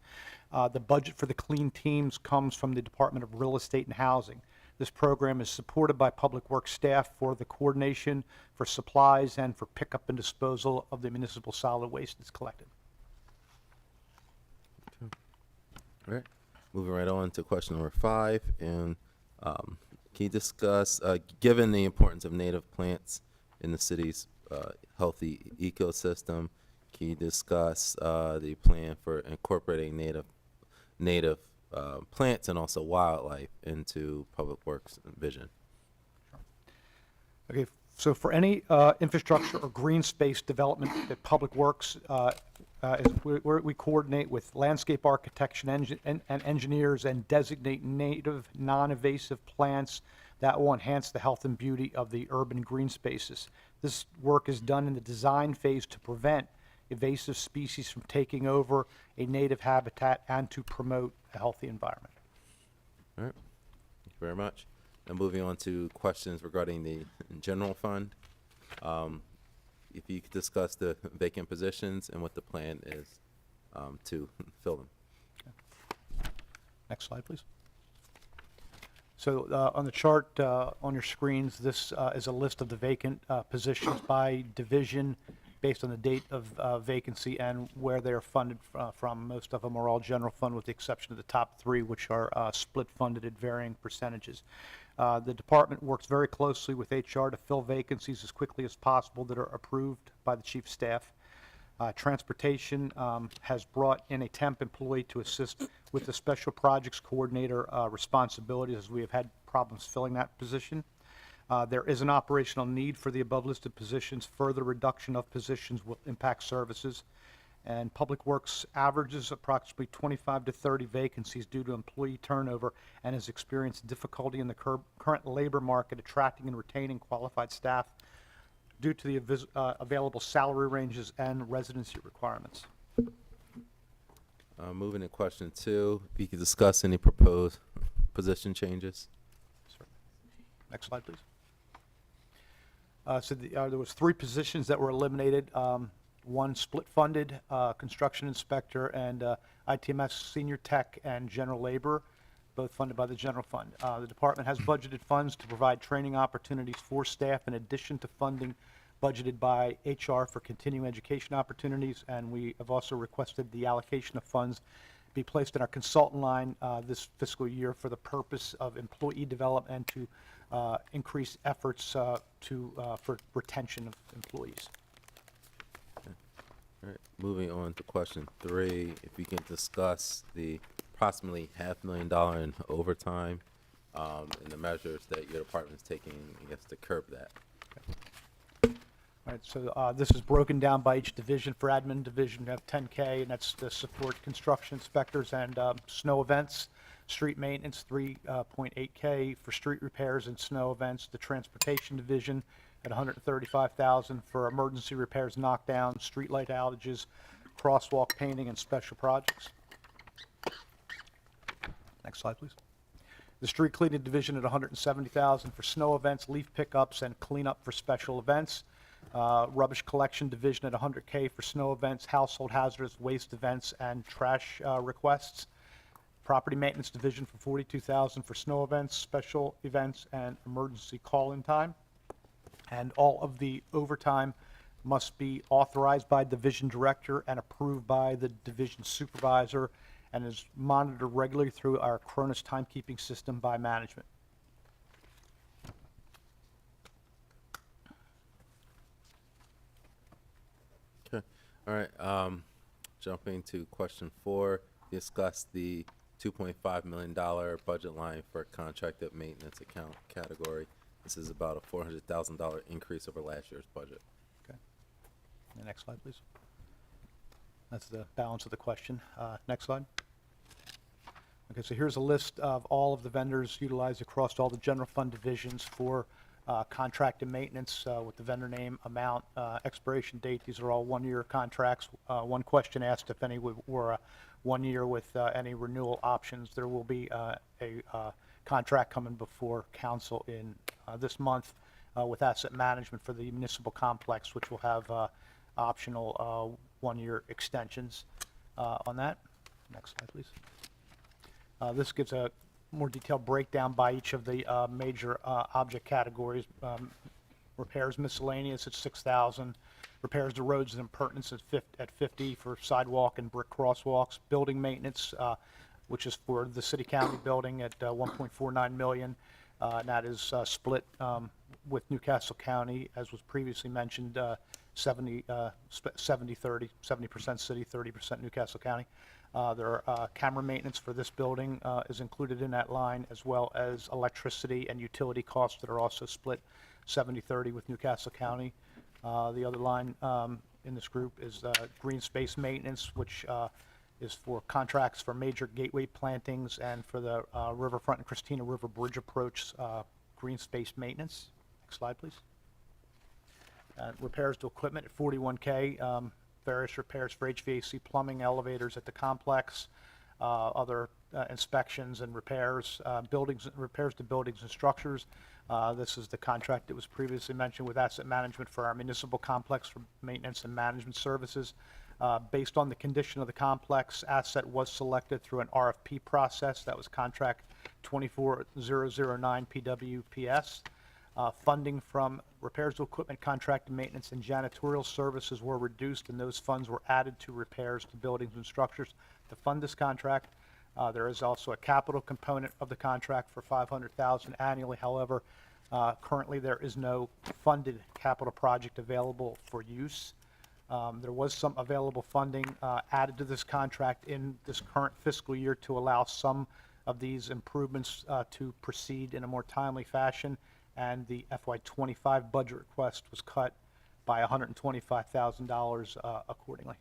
The budget for the clean teams comes from the Department of Real Estate and Housing. This program is supported by Public Works staff for the coordination, for supplies, and for pickup and disposal of the municipal solid waste that's collected. All right. Moving right on to question number 5. And can you discuss, given the importance of native plants in the city's healthy ecosystem, can you discuss the plan for incorporating native plants and also wildlife into Public Works vision? Okay, so for any infrastructure or green space development at Public Works, we coordinate with landscape architects and engineers and designate native, non-invasive plants that will enhance the health and beauty of the urban green spaces. This work is done in the design phase to prevent invasive species from taking over a native habitat and to promote a healthy environment. All right. Thank you very much. Now moving on to questions regarding the general fund. If you could discuss the vacant positions and what the plan is to fill them. Next slide, please. So on the chart on your screens, this is a list of the vacant positions by division based on the date of vacancy and where they are funded from. Most of them are all general fund with the exception of the top 3, which are split funded at varying percentages. The department works very closely with HR to fill vacancies as quickly as possible that are approved by the chief of staff. Transportation has brought in a temp employee to assist with the special projects coordinator responsibilities as we have had problems filling that position. There is an operational need for the above listed positions. Further reduction of positions will impact services. And Public Works averages approximately 25 to 30 vacancies due to employee turnover and has experienced difficulty in the current labor market attracting and retaining qualified staff due to the available salary ranges and residency requirements. Moving to question 2, if you could discuss any proposed position changes. Next slide, please. There was 3 positions that were eliminated. One split-funded construction inspector and ITMS senior tech and general labor, both funded by the general fund. The department has budgeted funds to provide training opportunities for staff in addition to funding budgeted by HR for continuing education opportunities, and we have also requested the allocation of funds be placed in our consultant line this fiscal year for the purpose of employee development and to increase efforts for retention of employees. All right, moving on to question 3, if you can discuss the approximately $500,000 in overtime and the measures that your department is taking, I guess, to curb that. All right, so this is broken down by each division. For admin division, we have 10K, and that's to support construction inspectors and snow events. Street maintenance, 3.8K for street repairs and snow events. The transportation division at $135,000 for emergency repairs, knockdowns, street light outages, crosswalk painting, and special projects. Next slide, please. The street cleaning division at $170,000 for snow events, leaf pickups, and cleanup for special events. Rubbish collection division at $100K for snow events, household hazardous waste events, and trash requests. Property maintenance division for $42,000 for snow events, special events, and emergency call-in time. And all of the overtime must be authorized by division director and approved by the division supervisor and is monitored regularly through our Cronus timekeeping system by management. Okay. All right. Jumping to question 4, discuss the $2.5 million budget line for contracted maintenance account category. This is about a $400,000 increase over last year's budget. Okay. The next slide, please. That's the balance of the question. Next slide. Okay, so here's a list of all of the vendors utilized across all the general fund divisions for contract and maintenance with the vendor name, amount, expiration date. These are all one-year contracts. One question asked if any were 1 year with any renewal options. There will be a contract coming before council in this month with asset management for the municipal complex, which will have optional 1-year extensions on that. Next slide, please. This gives a more detailed breakdown by each of the major object categories. Repairs miscellaneous at 6,000. Repairs to roads and appurtenances at 50 for sidewalk and brick crosswalks. Building maintenance, which is for the city-county building at 1.49 million. And that is split with Newcastle County, as was previously mentioned, 70-30, 70% city, 30% Newcastle County. There are camera maintenance for this building is included in that line, as well as electricity and utility costs that are also split 70-30 with Newcastle County. The other line in this group is green space maintenance, which is for contracts for major gateway plantings and for the Riverfront and Christina River Bridge approach green space maintenance. Next slide, please. Repairs to equipment at 41K. Various repairs for HVAC, plumbing, elevators at the complex, other inspections and repairs, repairs to buildings and structures. This is the contract that was previously mentioned with asset management for our municipal complex for maintenance and management services. Based on the condition of the complex, asset was selected through an RFP process. That was contract 24009 PWPS. Funding from repairs to equipment, contract and maintenance, and janitorial services were reduced, and those funds were added to repairs to buildings and structures to fund this contract. There is also a capital component of the contract for $500,000 annually. However, currently there is no funded capital project available for use. There was some available funding added to this contract in this current fiscal year to allow some of these improvements to proceed in a more timely fashion, and the FY2025 budget request was cut by $125,000 accordingly.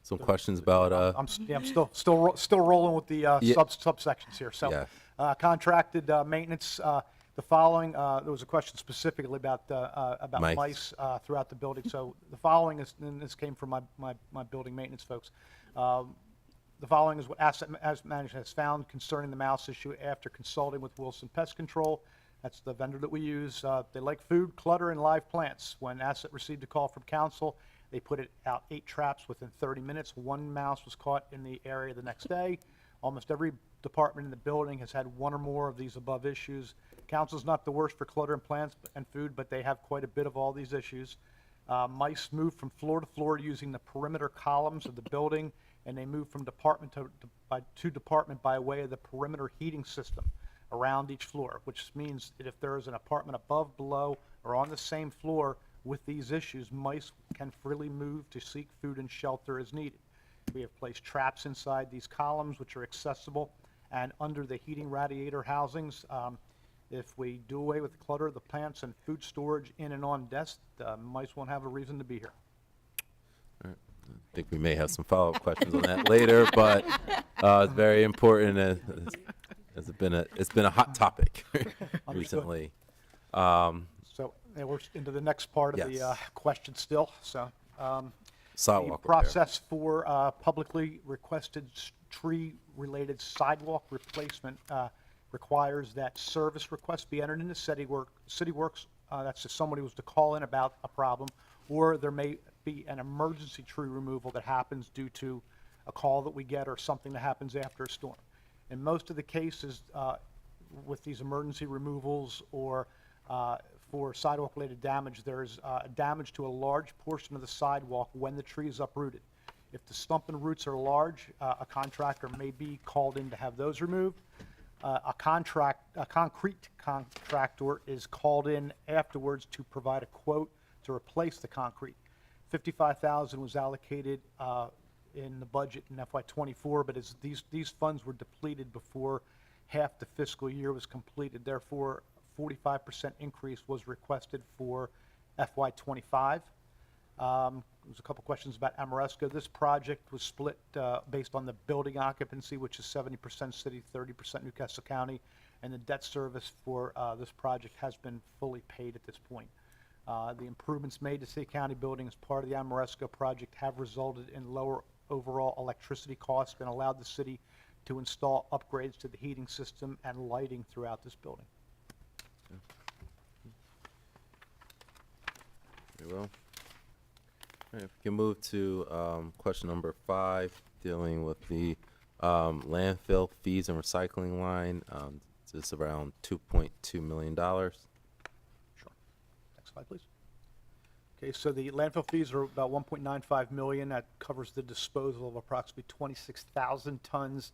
Some questions about I'm still rolling with the subsections here. So, yeah. Contracted maintenance. The following, there was a question specifically about mice throughout the building. So the following is, and this came from my building maintenance folks. The following is what asset management has found concerning the mouse issue after consulting with Wilson Pest Control. That's the vendor that we use. They like food, clutter, and live plants. When asset received a call from council, they put it out 8 traps within 30 minutes. 1 mouse was caught in the area the next day. Almost every department in the building has had 1 or more of these above issues. Council's not the worst for clutter and plants and food, but they have quite a bit of all these issues. Mice move from floor to floor using the perimeter columns of the building, and they move from department to department by way of the perimeter heating system around each floor, which means that if there is an apartment above, below, or on the same floor with these issues, mice can freely move to seek food and shelter as needed. We have placed traps inside these columns, which are accessible, and under the heating radiator housings. If we do away with the clutter, the plants, and food storage in and on desks, mice won't have a reason to be here. I think we may have some follow-up questions on that later, but it's very important. It's been a hot topic recently. So we're into the next part of the question still. So sidewalk the process for publicly requested tree-related sidewalk replacement requires that service requests be entered into City Works. That's if somebody was to call in about a problem, or there may be an emergency tree removal that happens due to a call that we get or something that happens after a storm. In most of the cases with these emergency removals or for sidewalk-related damage, there's damage to a large portion of the sidewalk when the tree is uprooted. If the stump and roots are large, a contractor may be called in to have those removed. A concrete contractor is called in afterwards to provide a quote to replace the concrete. $55,000 was allocated in the budget in FY24, but as these funds were depleted before half the fiscal year was completed, therefore 45% increase was requested for FY25. There's a couple questions about Amoresco. This project was split based on the building occupancy, which is 70% city, 30% Newcastle County, and the debt service for this project has been fully paid at this point. The improvements made to City County building as part of the Amoresco project have resulted in lower overall electricity costs and allowed the city to install upgrades to the heating system and lighting throughout this building. Very well. All right, if we can move to question number 5, dealing with the landfill fees and recycling line. This is around $2.2 million. Sure. Next slide, please. Okay, so the landfill fees are about 1.95 million. That covers the disposal of approximately 26,000 tons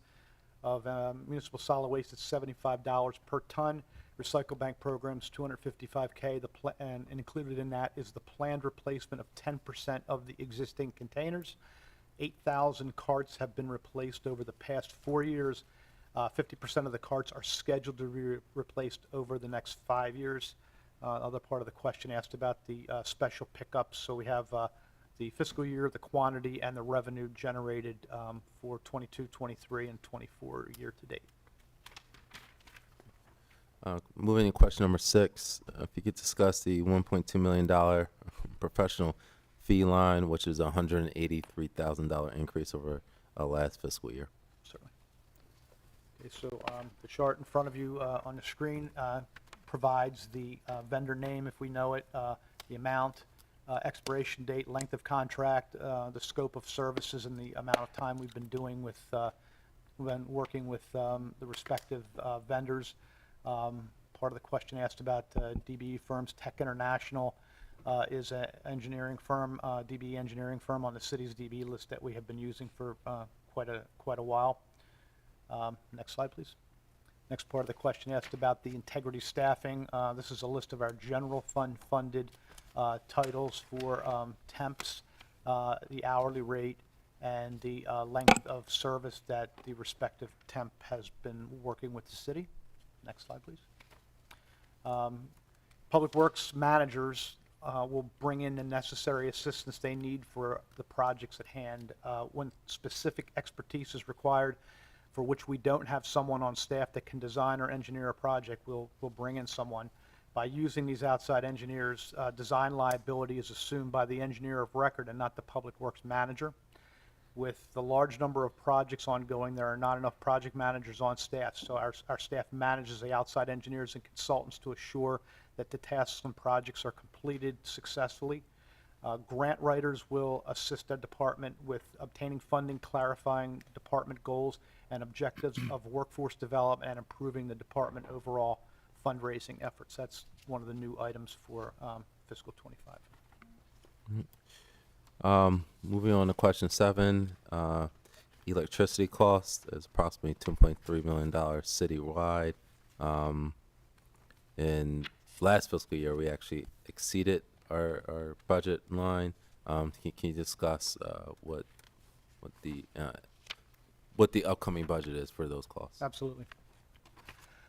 of municipal solid waste at $75 per ton. Recycle bank programs, $255K. And included in that is the planned replacement of 10% of the existing containers. 8,000 carts have been replaced over the past 4 years. 50% of the carts are scheduled to be replaced over the next 5 years. Other part of the question asked about the special pickups. So we have the fiscal year, the quantity, and the revenue generated for 22, 23, and 24 year to date. Moving to question number 6, if you could discuss the $1.2 million professional fee line, which is a $183,000 increase over last fiscal year. Certainly. Okay, so the chart in front of you on the screen provides the vendor name, if we know it, the amount, expiration date, length of contract, the scope of services, and the amount of time we've been doing with, when working with the respective vendors. Part of the question asked about DBE firms. Tech International is an engineering firm, DBE engineering firm on the city's DBE list that we have been using for quite a while. Next slide, please. Next part of the question asked about the integrity staffing. This is a list of our general fund funded titles for temps, the hourly rate, and the length of service that the respective temp has been working with the city. Next slide, please. Public Works managers will bring in the necessary assistance they need for the projects at hand. When specific expertise is required, for which we don't have someone on staff that can design or engineer a project, we'll bring in someone. By using these outside engineers, design liability is assumed by the engineer of record and not the Public Works manager. With the large number of projects ongoing, there are not enough project managers on staff, so our staff manages the outside engineers and consultants to assure that the tasks and projects are completed successfully. Grant writers will assist the department with obtaining funding, clarifying department goals and objectives of workforce development, and improving the department overall fundraising efforts. That's one of the new items for fiscal 25. Moving on to question 7, electricity cost is approximately $2.3 million citywide. In last fiscal year, we actually exceeded our budget line. Can you discuss what the upcoming budget is for those costs? Absolutely.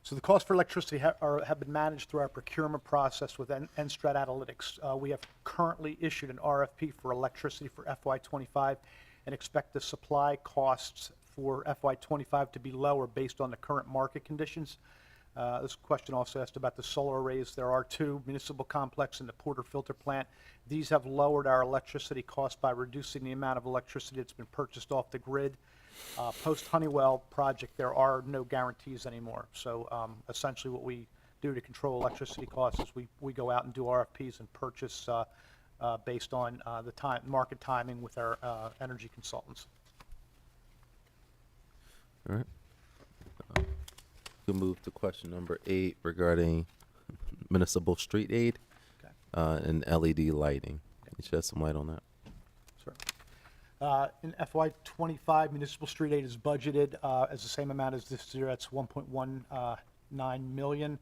So the costs for electricity have been managed through our procurement process with NSTRAT Analytics. We have currently issued an RFP for electricity for FY25 and expect the supply costs for FY25 to be lower based on the current market conditions. This question also asked about the solar arrays. There are 2, Municipal Complex and the Porter Filter Plant. These have lowered our electricity costs by reducing the amount of electricity that's been purchased off the grid. Post-Honeywell project, there are no guarantees anymore. So essentially what we do to control electricity costs is we go out and do RFPs and purchase based on the market timing with our energy consultants. All right. We'll move to question number 8 regarding municipal street aid and LED lighting. Can you shed some light on that? Sure. In FY25, municipal street aid is budgeted as the same amount as this year. That's $1.19 million.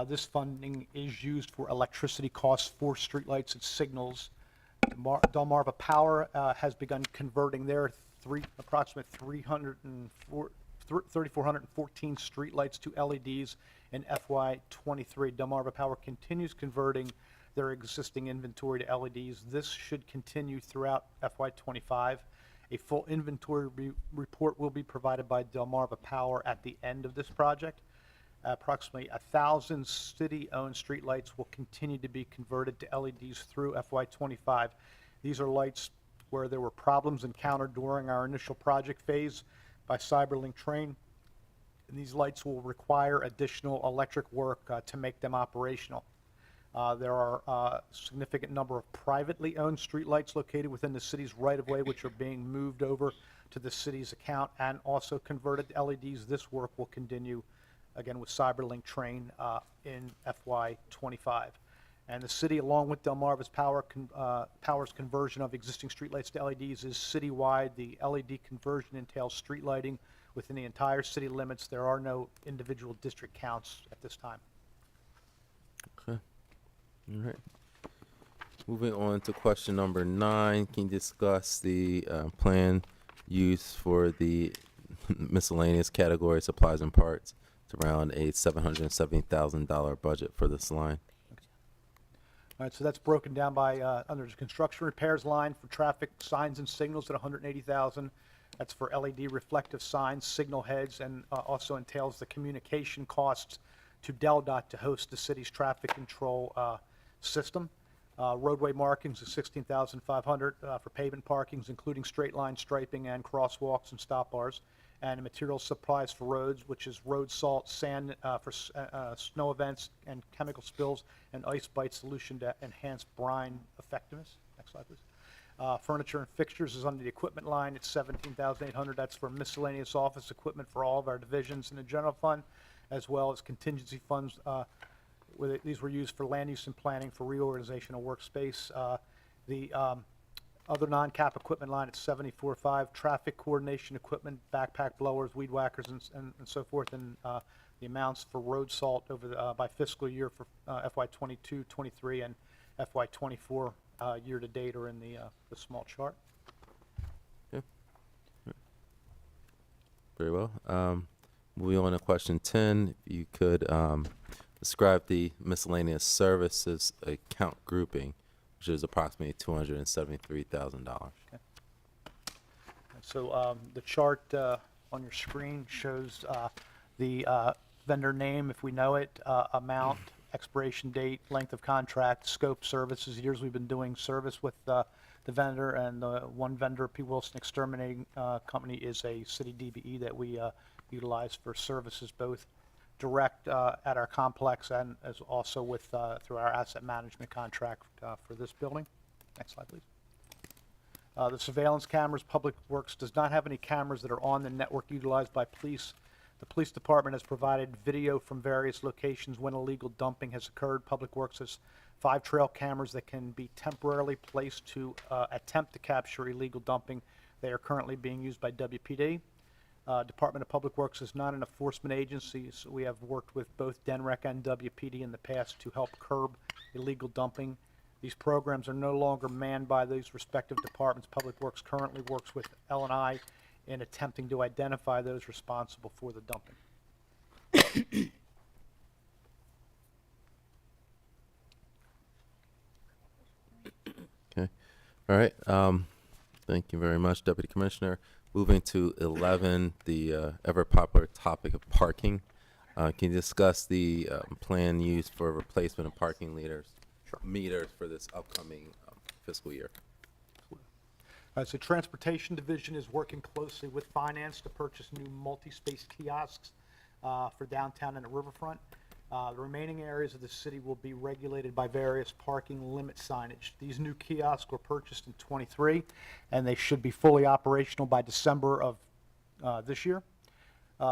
This funding is used for electricity costs for streetlights and signals. Delmarva Power has begun converting their approximate 3,414 streetlights to LEDs in FY23. Delmarva Power continues converting their existing inventory to LEDs. This should continue throughout FY25. A full inventory report will be provided by Delmarva Power at the end of this project. Approximately 1,000 city-owned streetlights will continue to be converted to LEDs through FY25. These are lights where there were problems encountered during our initial project phase by CyberLink Train, and these lights will require additional electric work to make them operational. There are a significant number of privately owned streetlights located within the city's right-of-way, which are being moved over to the city's account and also converted to LEDs. This work will continue, again, with CyberLink Train in FY25. And the city, along with Delmarva's Power's conversion of existing streetlights to LEDs, is citywide. The LED conversion entails street lighting within the entire city limits. There are no individual district counts at this time. Okay. All right. Moving on to question number 9. Can you discuss the plan use for the miscellaneous category supplies and parts? It's around a $770,000 budget for this line. All right, so that's broken down by under the construction repairs line for traffic signs and signals at $180,000. That's for LED reflective signs, signal heads, and also entails the communication costs to DelDOT to host the city's traffic control system. Roadway markings is $16,500 for pavement parkings, including straight line striping and crosswalks and stop bars. And material supplies for roads, which is road salt, sand for snow events and chemical spills, and ice bite solution to enhance brine effectiveness. Next slide, please. Furniture and fixtures is under the equipment line. It's $17,800. That's for miscellaneous office equipment for all of our divisions in the general fund, as well as contingency funds. These were used for land use and planning for reorganization of workspace. Other non-cap equipment line at $74,500, traffic coordination equipment, backpack blowers, weed whackers, and so forth, and the amounts for road salt over the, by fiscal year for FY22, 23, and FY24 year to date are in the small chart. Okay. Very well. Moving on to question 10, if you could describe the miscellaneous services account grouping, which is approximately $273,000. So the chart on your screen shows the vendor name, if we know it, amount, expiration date, length of contract, scope, services, years we've been doing service with the vendor, and the one vendor, P. Wilson Exterminating Company, is a city DBE that we utilize for services both direct at our complex and as also with through our asset management contract for this building. Next slide, please. The surveillance cameras, Public Works does not have any cameras that are on the network utilized by police. The police department has provided video from various locations when illegal dumping has occurred. Public Works has 5 trail cameras that can be temporarily placed to attempt to capture illegal dumping. They are currently being used by WPD. Department of Public Works is not an enforcement agency, so we have worked with both DENREC and WPD in the past to help curb illegal dumping. These programs are no longer manned by these respective departments. Public Works currently works with L&I in attempting to identify those responsible for the dumping. Okay. All right. Thank you very much, Deputy Commissioner. Moving to 11, the ever popular topic of parking. Can you discuss the plan used for replacement of parking meters for this upcoming fiscal year? So Transportation Division is working closely with Finance to purchase new multi-space kiosks for downtown and the riverfront. The remaining areas of the city will be regulated by various parking limit signage. These new kiosks were purchased in '23, and they should be fully operational by December of this year.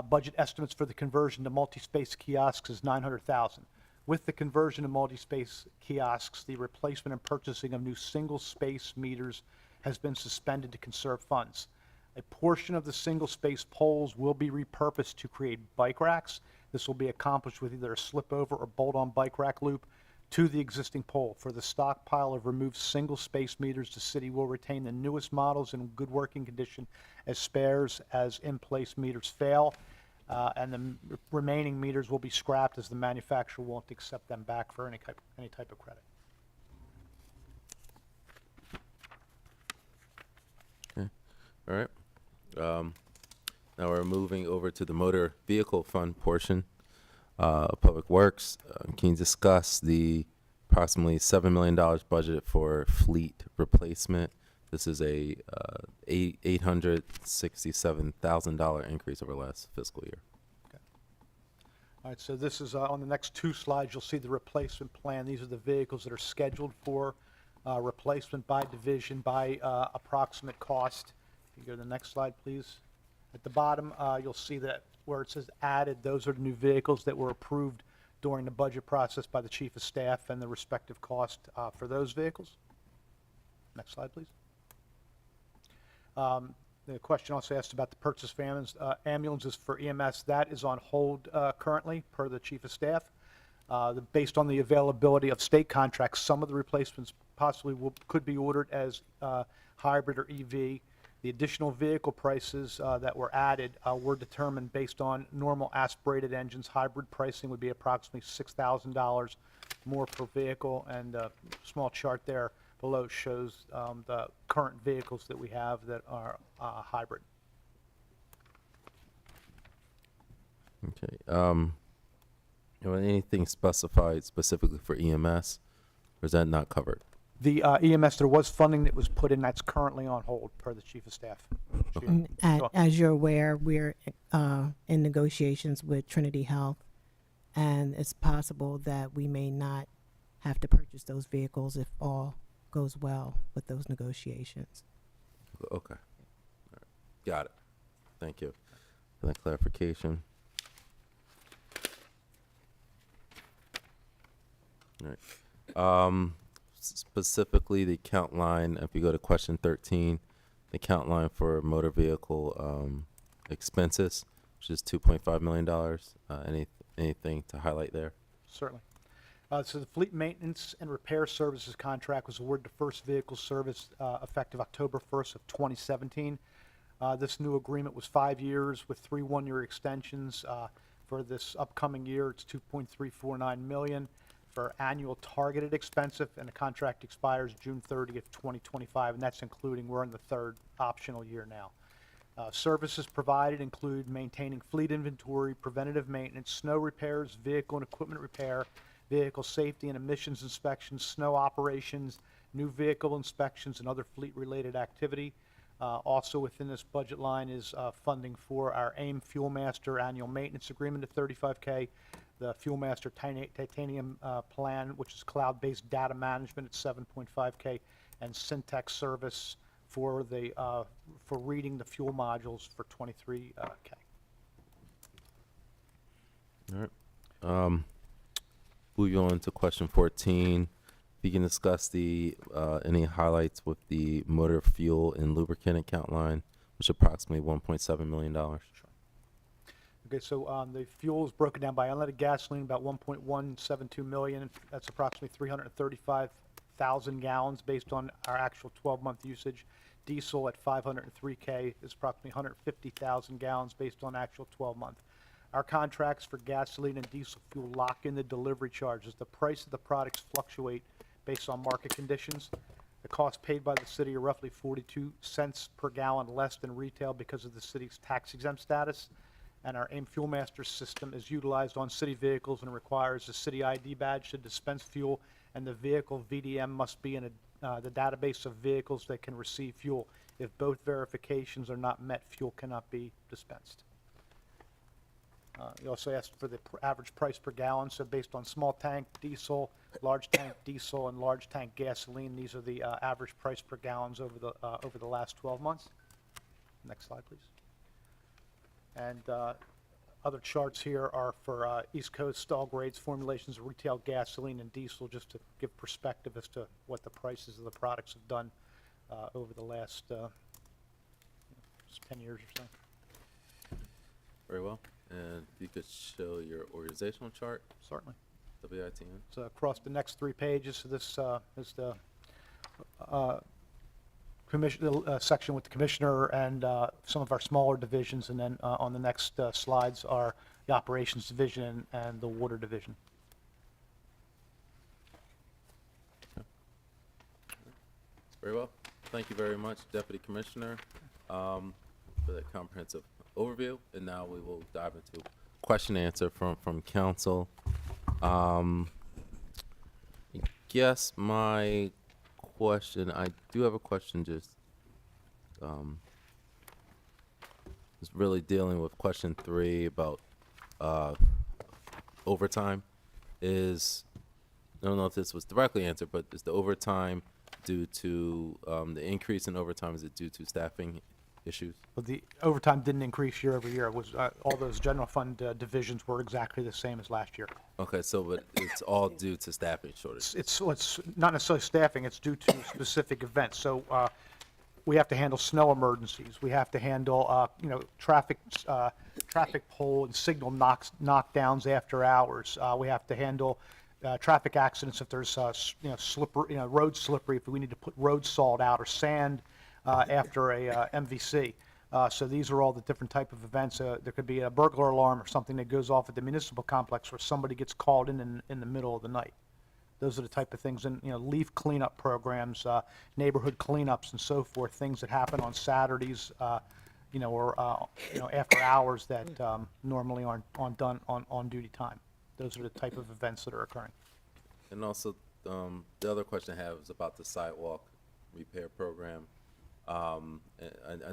Budget estimates for the conversion to multi-space kiosks is $900,000. With the conversion to multi-space kiosks, the replacement and purchasing of new single-space meters has been suspended to conserve funds. A portion of the single-space poles will be repurposed to create bike racks. This will be accomplished with either a slip-over or bolt-on bike rack loop to the existing pole. For the stockpile of removed single-space meters, the city will retain the newest models in good working condition as spares as in-place meters fail, and the remaining meters will be scrapped as the manufacturer won't accept them back for any type of credit. All right. Now we're moving over to the motor vehicle fund portion. Public Works, can you discuss the approximately $7 million budget for fleet replacement? This is a $867,000 increase over last fiscal year. All right, so this is, on the next two slides, you'll see the replacement plan. These are the vehicles that are scheduled for replacement by division, by approximate cost. If you go to the next slide, please. At the bottom, you'll see that where it says added, those are the new vehicles that were approved during the budget process by the Chief of Staff and the respective cost for those vehicles. Next slide, please. The question also asked about the purchase of ambulances for EMS. That is on hold currently, per the Chief of Staff. Based on the availability of state contracts, some of the replacements possibly could be ordered as hybrid or EV. The additional vehicle prices that were added were determined based on normal aspirated engines. Hybrid pricing would be approximately $6,000 more per vehicle, and a small chart there below shows the current vehicles that we have that are hybrid. Okay. Anything specified specifically for EMS, or is that not covered? The EMS, there was funding that was put in that's currently on hold per the Chief of Staff. As you're aware, we're in negotiations with Trinity Health, and it's possible that we may not have to purchase those vehicles if all goes well with those negotiations. Okay. All right. Got it. Thank you for that clarification. All right. Specifically, the count line, if you go to question 13, the count line for motor vehicle expenses, which is $2.5 million. Anything to highlight there? Certainly. So the fleet maintenance and repair services contract was awarded to First Vehicle Service effective October 1st of 2017. This new agreement was 5 years with 3 one-year extensions. For this upcoming year, it's $2.349 million for annual targeted expense, and the contract expires June 30th, 2025, and that's including, we're in the third optional year now. Services provided include maintaining fleet inventory, preventative maintenance, snow repairs, vehicle and equipment repair, vehicle safety and emissions inspections, snow operations, new vehicle inspections, and other fleet-related activity. Also within this budget line is funding for our AIM Fuel Master annual maintenance agreement at $35K, the Fuel Master Titanium plan, which is cloud-based data management at $7.5K, and Syntex service for the for reading the fuel modules for $23K. All right. Moving on to question 14. If you can discuss the any highlights with the motor fuel and lubricant account line, which is approximately $1.7 million. Sure. Okay, so the fuel is broken down by unleaded gasoline, about 1.172 million. That's approximately 335,000 gallons based on our actual 12-month usage. Diesel at 503K is approximately 150,000 gallons based on actual 12-month. Our contracts for gasoline and diesel fuel lock in the delivery charges. The price of the products fluctuate based on market conditions. The costs paid by the city are roughly 42 cents per gallon less than retail because of the city's tax exempt status. And our AIM Fuel Master system is utilized on city vehicles and requires a city ID badge to dispense fuel, and the vehicle VDM must be in the database of vehicles that can receive fuel. If both verifications are not met, fuel cannot be dispensed. You also asked for the average price per gallon, so based on small tank diesel, large tank diesel, and large tank gasoline, these are the average price per gallons over the last 12 months. Next slide, please. And other charts here are for East Coast all grades, formulations of retail gasoline and diesel, just to give perspective as to what the prices of the products have done over the last 10 years or so. Very well. And if you could show your organizational chart. Certainly. WITN. So across the next 3 pages, so this is the section with the commissioner and some of our smaller divisions, and then on the next slides are the operations division and the water division. Very well. Thank you very much, Deputy Commissioner. for that comprehensive overview. And now we will dive into question and answer from council. I guess my question, I do have a question just really dealing with question 3 about overtime. I don't know if this was directly answered, but is the overtime due to the increase in overtime, is it due to staffing issues? But the overtime didn't increase year over year. It was, all those general fund divisions were exactly the same as last year. Okay, so but it's all due to staffing shortage. It's not necessarily staffing, it's due to specific events. So we have to handle snow emergencies. We have to handle, traffic pole and signal knockdowns after hours. We have to handle traffic accidents if there's, slippery, road slippery, if we need to put road salt out or sand after a MVC. So these are all the different type of events. There could be a burglar alarm or something that goes off at the municipal complex where somebody gets called in the middle of the night. Those are the type of things, and, leaf cleanup programs, neighborhood cleanups and so forth, things that happen on Saturdays, or, after hours that normally aren't done on duty time. Those are the type of events that are occurring. And also, the other question I have is about the sidewalk repair program. I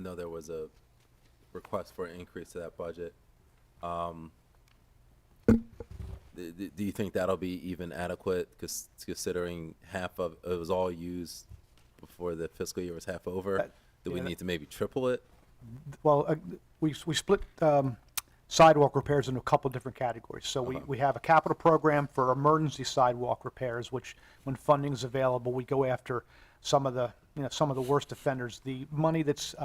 know there was a request for an increase to that budget. Do you think that'll be even adequate, considering half of it was all used before the fiscal year was half over? Do we need to maybe triple it? Well, we split sidewalk repairs into a couple different categories. So we have a capital program for emergency sidewalk repairs, which when funding is available, we go after some of the worst offenders. The money that's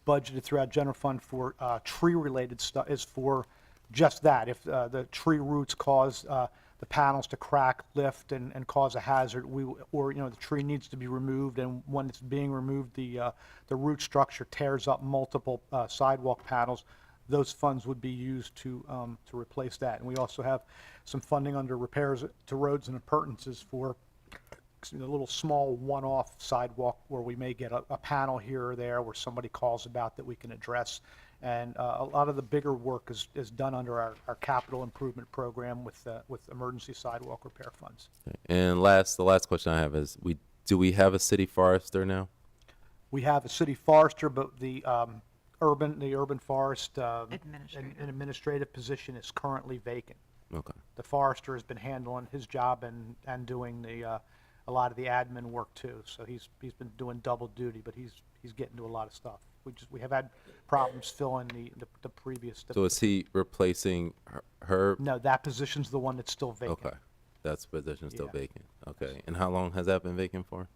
budgeted throughout general fund for tree-related stuff is for just that. If the tree roots cause the panels to crack, lift, and cause a hazard, the tree needs to be removed, and when it's being removed, the root structure tears up multiple sidewalk panels. Those funds would be used to replace that. And we also have some funding under repairs to roads and appurtenances for a little small one-off sidewalk where we may get a panel here or there where somebody calls about that we can address. And a lot of the bigger work is done under our capital improvement program with emergency sidewalk repair funds. And the last question I have is, do we have a city forester now? We have a city forester, but the urban forest Administrative. an administrative position is currently vacant. Okay. The forester has been handling his job and doing a lot of the admin work too. So he's been doing double duty, but he's getting to a lot of stuff. We have had problems filling the previous. So is he replacing her? No, that position's the one that's still vacant. Okay, that's position still Yeah. vacant. Okay, and how long has that been vacant for?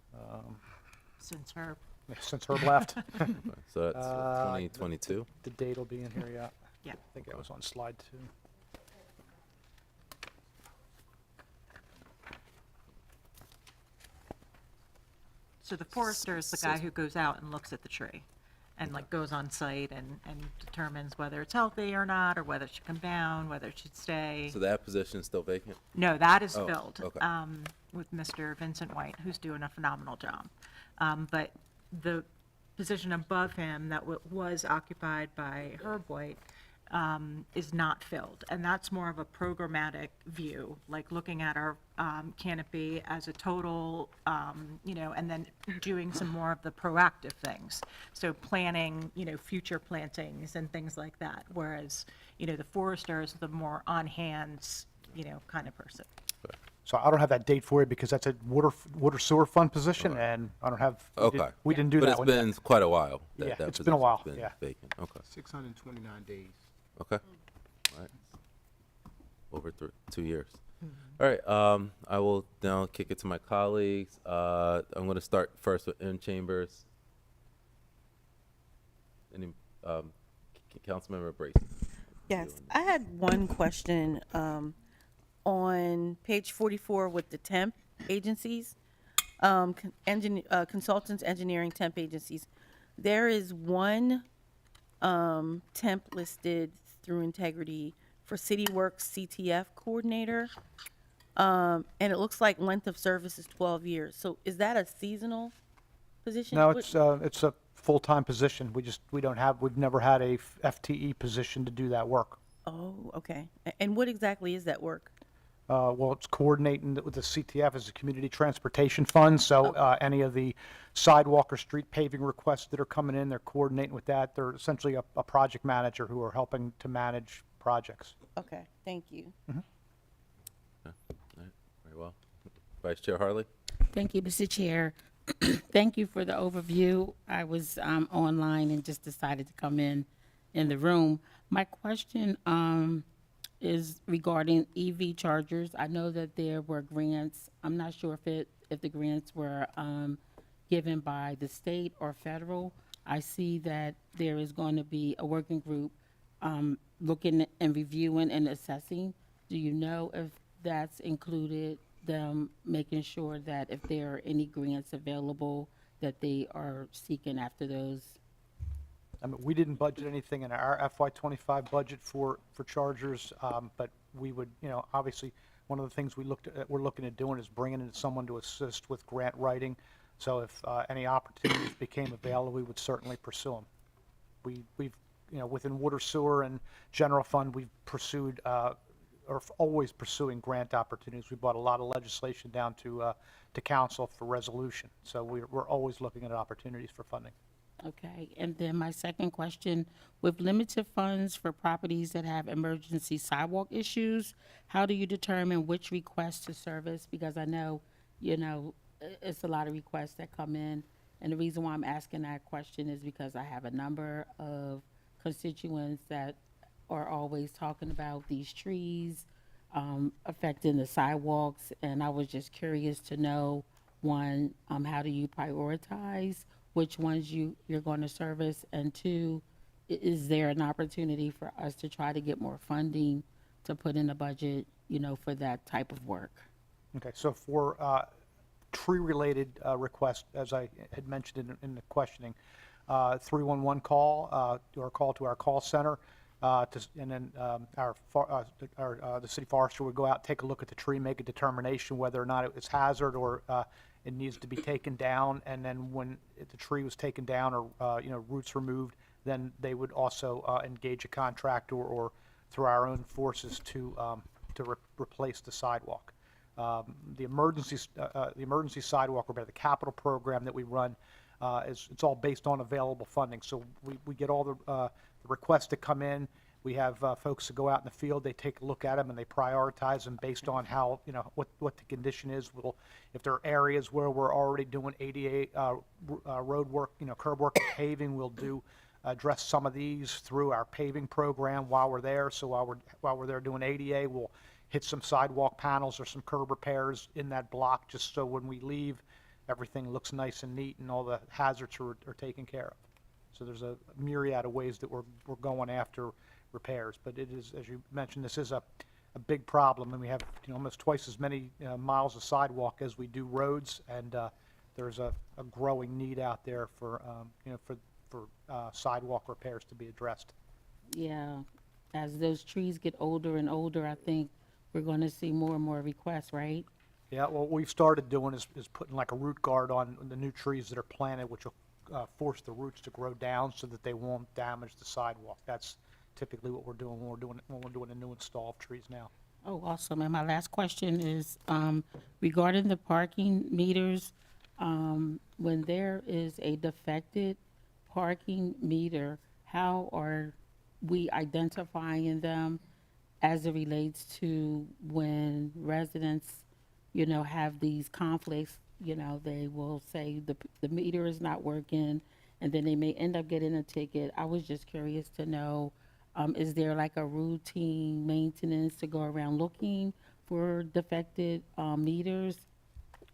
Since her, Since Herb left. Okay, so that's 2022. The date will be in here, yeah. yeah. I think that was on slide 2. So the forester is the guy who goes out and looks at the tree and like goes on site and determines whether it's healthy or not, or whether it should come down, whether it should stay. So that position is still vacant? No, that is Oh, filled okay. with Mr. Vincent White, who's doing a phenomenal job. But the position above him that was occupied by Herb White is not filled. And that's more of a programmatic view, like looking at our canopy as a total, and then doing some more of the proactive things. So planning, future plantings and things like that. Whereas, the forester is the more on hands, kind of person. So I don't have that date for you because that's a water sewer fund position, and I don't have. Okay. We didn't do that one But yet. it's been quite a while. Yeah, that it's been a while, position's yeah. Vacant, okay. 629 days. Okay, all right. Over 2 years. All right, I will now kick it to my colleagues. I'm going to start first with M. Chambers. Any, Councilmember Bracy. Yes, I had one question on page 44 with the temp agencies, consultants, engineering temp agencies. There is one temp listed through Integrity for City Works CTF coordinator, and it looks like length of service is 12 years. So is that a seasonal position? No, What- it's a full-time position. We've never had a FTE position to do that work. Oh, okay. And what exactly is that work? Well, it's coordinating with the CTF as a community transportation fund, so any of the sidewalk or street paving requests that are coming in, they're coordinating with that. They're essentially a project manager who are helping to manage projects. Okay, thank you. All right, very well. Vice Chair Harley? Thank you, Mr. Chair. Thank you for the overview. I was online and just decided to come in the room. My question is regarding EV chargers. I know that there were grants. I'm not sure if the grants were given by the state or federal. I see that there is going to be a working group looking and reviewing and assessing. Do you know if that's included, them making sure that if there are any grants available, that they are seeking after those? I mean, we didn't budget anything in our FY25 budget for chargers, but we would, obviously, one of the things we're looking at doing is bringing in someone to assist with grant writing. So if any opportunities became available, we would certainly pursue them. We've, within water, sewer, and general fund, we've pursued, or always pursuing grant opportunities. We brought a lot of legislation down to council for resolution. So we're always looking at opportunities for funding. Okay, and then my second question, with limited funds for properties that have emergency sidewalk issues, how do you determine which requests to service? Because I know, it's a lot of requests that come in, and the reason why I'm asking that question is because I have a number of constituents that are always talking about these trees affecting the sidewalks, and I was just curious to know, one, how do you prioritize which ones you're going to service, and two, is there an opportunity for us to try to get more funding to put in the budget, for that type of work? Okay, so for tree-related requests, as I had mentioned in the questioning, 311 call, or call to our call center, and then the city forester would go out, take a look at the tree, make a determination whether or not it's hazard or it needs to be taken down, and then when the tree was taken down or roots removed, then they would also engage a contractor or through our own forces to replace the sidewalk. The emergency sidewalk repair, the capital program that we run, it's all based on available funding. So we get all the requests that come in. We have folks that go out in the field, they take a look at them and they prioritize them based on how, what the condition is. If there are areas where we're already doing ADA road work, curb work and paving, we'll address some of these through our paving program while we're there. So while we're there doing ADA, we'll hit some sidewalk panels or some curb repairs in that block, just so when we leave, everything looks nice and neat and all the hazards are taken care of. So there's a myriad of ways that we're going after repairs, but it is, as you mentioned, this is a big problem, and we have almost twice as many miles of sidewalk as we do roads, and there's a growing need out there for sidewalk repairs to be addressed. Yeah, as those trees get older and older, I think we're going to see more and more requests, right? Yeah, what we've started doing is putting like a root guard on the new trees that are planted, which will force the roots to grow down so that they won't damage the sidewalk. That's typically what we're doing when we're doing a new install of trees now. Oh, awesome. And my last question is regarding the parking meters. When there is a defected parking meter, how are we identifying them as it relates to when residents, have these conflicts? They will say the meter is not working, and then they may end up getting a ticket. I was just curious to know, is there like a routine maintenance to go around looking for defected meters?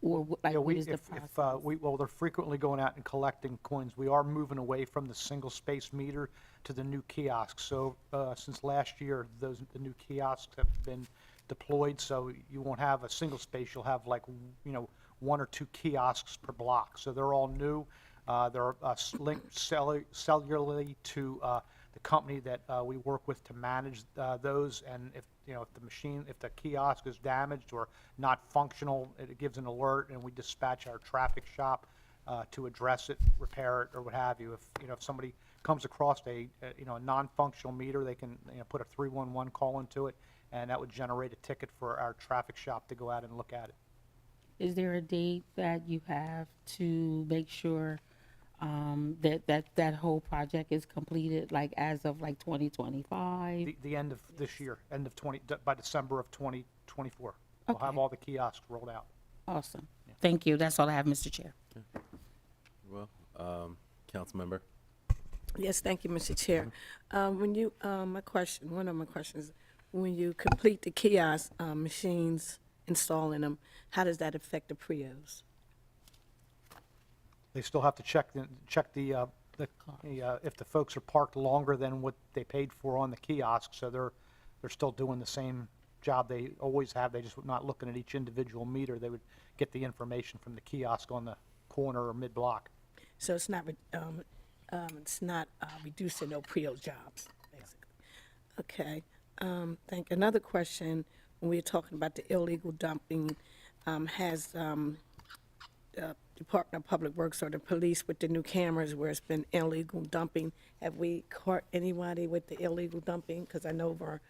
Or what is the process? Well, they're frequently going out and collecting coins. We are moving away from the single space meter to the new kiosks. So since last year, the new kiosks have been deployed, so you won't have a single space. You'll have one or two kiosks per block. So they're all new. They're linked cellularly to the company that we work with to manage those, and if the kiosk is damaged or not functional, it gives an alert, and we dispatch our traffic shop to address it, repair it, or what have you. If somebody comes across a non-functional meter, they can, put a 311 call into it, and that would generate a ticket for our traffic shop to go out and look at it. Is there a date that you have to make sure that whole project is completed, like as of like 2025? The end of this year, by December of 2024. We'll have Okay. all the kiosks rolled out. Awesome. Thank you. That's all I have, Mr. Chair. Well, Councilmember. Yes, thank you, Mr. Chair. When you, one of my questions, when you complete the kiosk machines, installing them, how does that affect the PRIOs? They still have to check if the folks are parked longer than what they paid for on the kiosk, so they're still doing the same job they always have. They just not looking at each individual meter. They would get the information from the kiosk on the corner or mid-block. So it's not reducing no PRIO jobs, basically. Okay. Another question, when we were talking about the illegal dumping, has the Department of Public Works or the police with the new cameras where it's been illegal dumping, have we caught anybody with the illegal dumping? Because I know over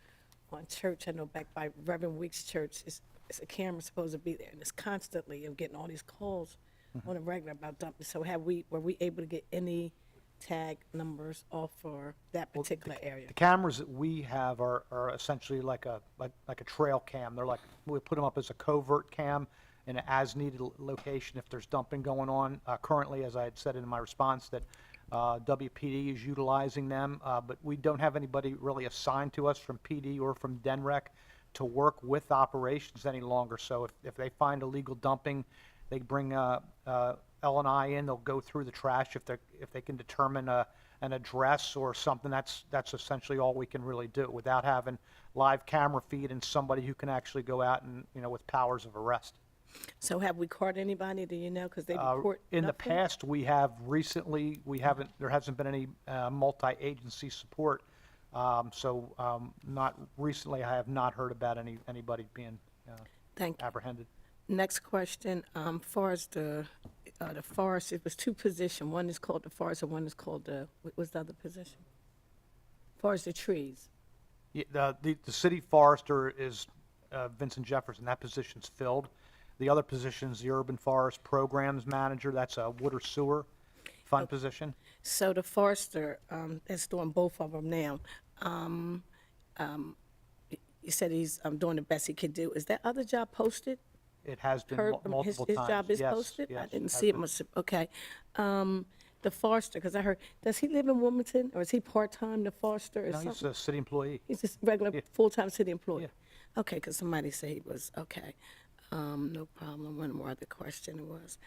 on church, I know back by Reverend Weeks Church, it's a camera supposed to be there, and it's constantly of getting all these calls on a regular about dumping. So were we able to get any tag numbers off for that particular area? The cameras that we have are essentially like a trail cam. They're like, we put them up as a covert cam in an as-needed location if there's dumping going on. Currently, as I had said in my response, that WPD is utilizing them, but we don't have anybody really assigned to us from PD or from DENREC to work with operations any longer. So if they find illegal dumping, they bring L&I in. They'll go through the trash. If they can determine an address or something, that's essentially all we can really do without having live camera feed and somebody who can actually go out and with powers of arrest. So have we caught anybody, do you know? Because they report In the nothing? past, we have. Recently, there hasn't been any multi-agency support. Not recently, I have not heard about anybody being Thank you. apprehended. Next question, far as the forest, it was two positions. One is called the forest and one is called what was the other position? Far as the trees. Yeah, the city forester is Vincent Jefferson. That position's filled. The other position's the urban forest programs manager. That's a water sewer fund position. So the forester, that's doing both of them now. You said he's doing the best he could do. Is that other job posted? It has been Heard multiple his times. job is Yes, posted? I yes, didn't has see it been. much, okay. The forester, because I heard, does he live in Wilmington, or is he part-time, the forester, or No, he's something? a city employee. He's just regular, Yeah. full-time city employee? Yeah. Okay, because somebody said he was, okay. No problem. One more other question was,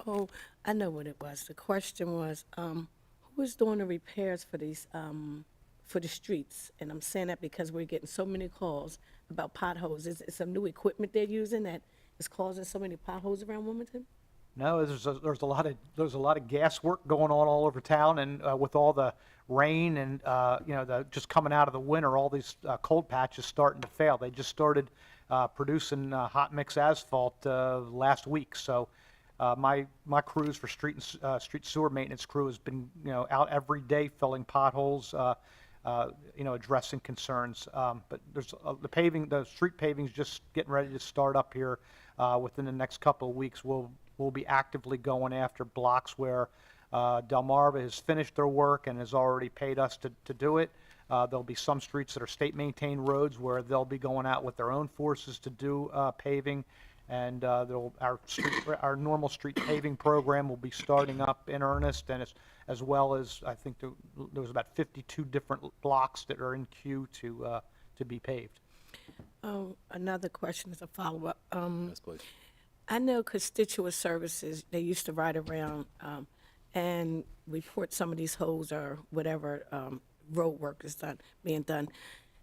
oh, I know what it was. The question was, who is doing the repairs for these, for the streets? And I'm saying that because we're getting so many calls about potholes. Is it some new equipment they're using that is causing so many potholes around Wilmington? No, there's a lot of gas work going on all over town, and with all the rain and just coming out of the winter, all these cold patches starting to fail. They just started producing hot mix asphalt last week. So my crews for street sewer maintenance crew has been out every day filling potholes, addressing concerns. But there's the street paving's just getting ready to start up here within the next couple of weeks. We'll be actively going after blocks where Delmarva has finished their work and has already paid us to do it. There'll be some streets that are state-maintained roads where they'll be going out with their own forces to do paving, and our normal street paving program will be starting up in earnest, and as well as I think there was about 52 different blocks that are in queue to be paved. Oh, another question is a follow-up. Yes, please. I know constituent services, they used to ride around and report some of these holes or whatever road work is being done.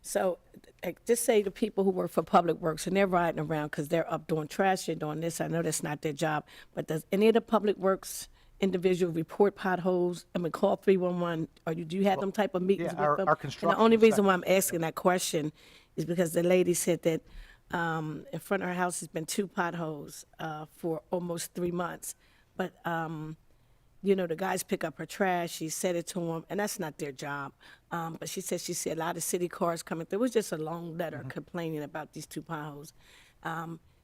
So just say the people who work for Public Works and they're riding around because they're up doing trash, they're doing this. I know that's not their job, but does any of the Public Works individual report potholes? I mean, call 311, or do you have them type of meetings yeah, with them? our And the construction only reason section- why I'm asking that question is because the lady said that in front of her house has been 2 potholes for almost 3 months. but, you know, the guys pick up her trash. She said it to them, and that's not their job. But she said she see a lot of city cars coming through. It was just a long letter complaining about these 2 potholes.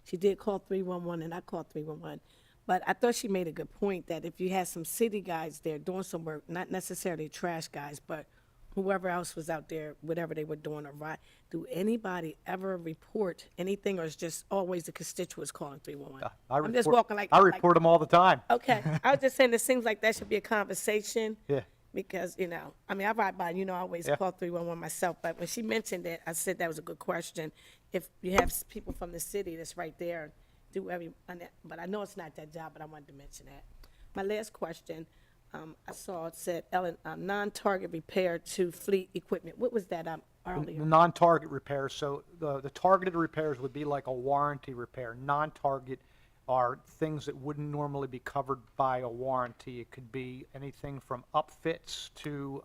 She did call 311, and I called 311. But I thought she made a good point that if you had some city guys there doing some work, not necessarily trash guys, but whoever else was out there, whatever they were doing or right, do anybody ever report anything, or is just always the constituents calling 311? I'm just walking like. I report them all the time. Okay, I was just saying, it seems like that should be a conversation. Yeah. Because, you know, I mean, I ride by, you know, I always call 311 myself, but when she mentioned it, I said that was a good question. If you have people from the city that's right there, but I know it's not that job, but I wanted to mention that. My last question, I saw it said, Ellen, non-target repair to fleet equipment. What was that earlier? The non-target repairs, so the targeted repairs would be like a warranty repair. Non-target are things that wouldn't normally be covered by a warranty. It could be anything from upfits to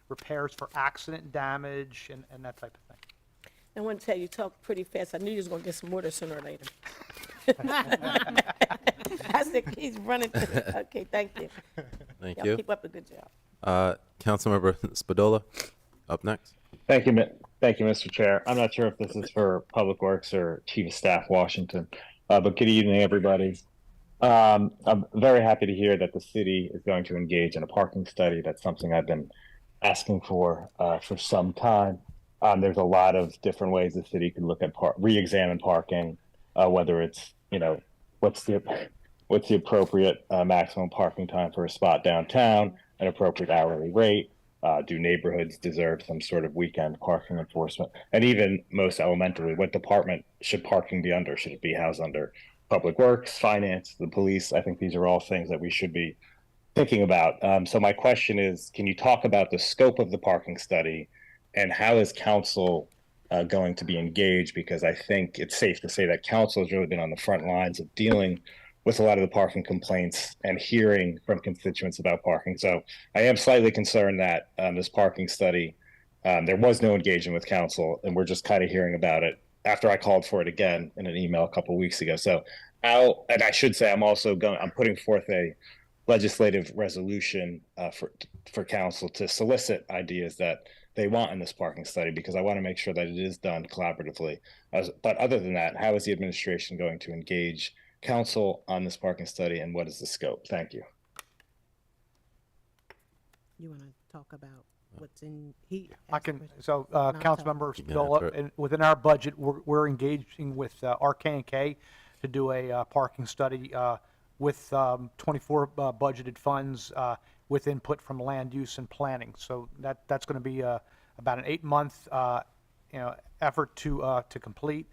repairs for accident damage and that type of thing. I want to tell you, talk pretty fast. I knew you was going to get some water sooner or later. I said, he's running. Okay, thank you. Thank Y'all you. keep up the good job. Councilmember Spadola, up next. Thank you, Mr. Chair. I'm not sure if this is for Public Works or Chief of Staff Washington, but good evening, everybody. I'm very happy to hear that the city is going to engage in a parking study. That's something I've been asking for some time. There's a lot of different ways the city could look at re-examine parking, whether it's, you know, what's the appropriate maximum parking time for a spot downtown, an appropriate hourly rate. Do neighborhoods deserve some sort of weekend parking enforcement? And even most elementally, what department should parking be under? Should it be housed under Public Works, Finance, the police? I think these are all things that we should be thinking about. So my question is, can you talk about the scope of the parking study and how is council going to be engaged? Because I think it's safe to say that council has really been on the front lines of dealing with a lot of the parking complaints and hearing from constituents about parking. So I am slightly concerned that this parking study, there was no engagement with council, and we're just kind of hearing about it after I called for it again in an email a couple of weeks ago. So and I should say, I'm putting forth a legislative resolution for council to solicit ideas that they want in this parking study, because I want to make sure that it is done collaboratively. But other than that, how is the administration going to engage council on this parking study, and what is the scope? Thank you. You want to talk about what's in, Councilmember Spadola, and within our budget, we're engaging with RK&K to do a parking study with 24 budgeted funds with input from land use and planning. So that's going to be about an 8-month effort to complete.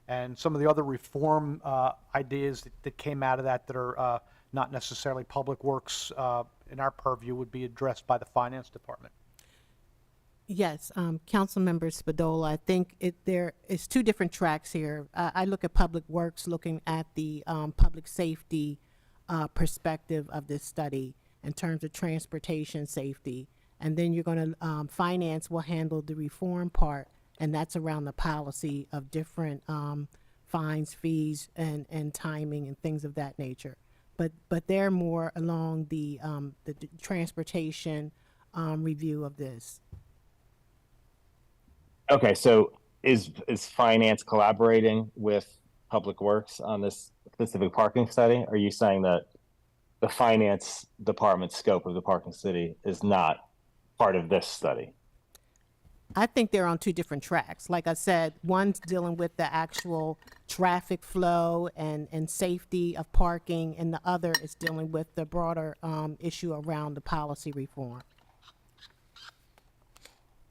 And some of the other reform ideas that came out of that are not necessarily Public Works in our purview would be addressed by the Finance Department. Yes, Councilmember Spadola, I think there is 2 different tracks here. I look at Public Works looking at the public safety perspective of this study in terms of transportation safety. And then you're going to, Finance will handle the reform part, and that's around the policy of different fines, fees, and timing and things of that nature. But they're more along the transportation review of this. Okay, so is Finance collaborating with Public Works on this specific parking study? Are you saying that the Finance Department scope of the parking study is not part of this study? I think they're on 2 different tracks. Like I said, one's dealing with the actual traffic flow and safety of parking, and the other is dealing with the broader issue around the policy reform.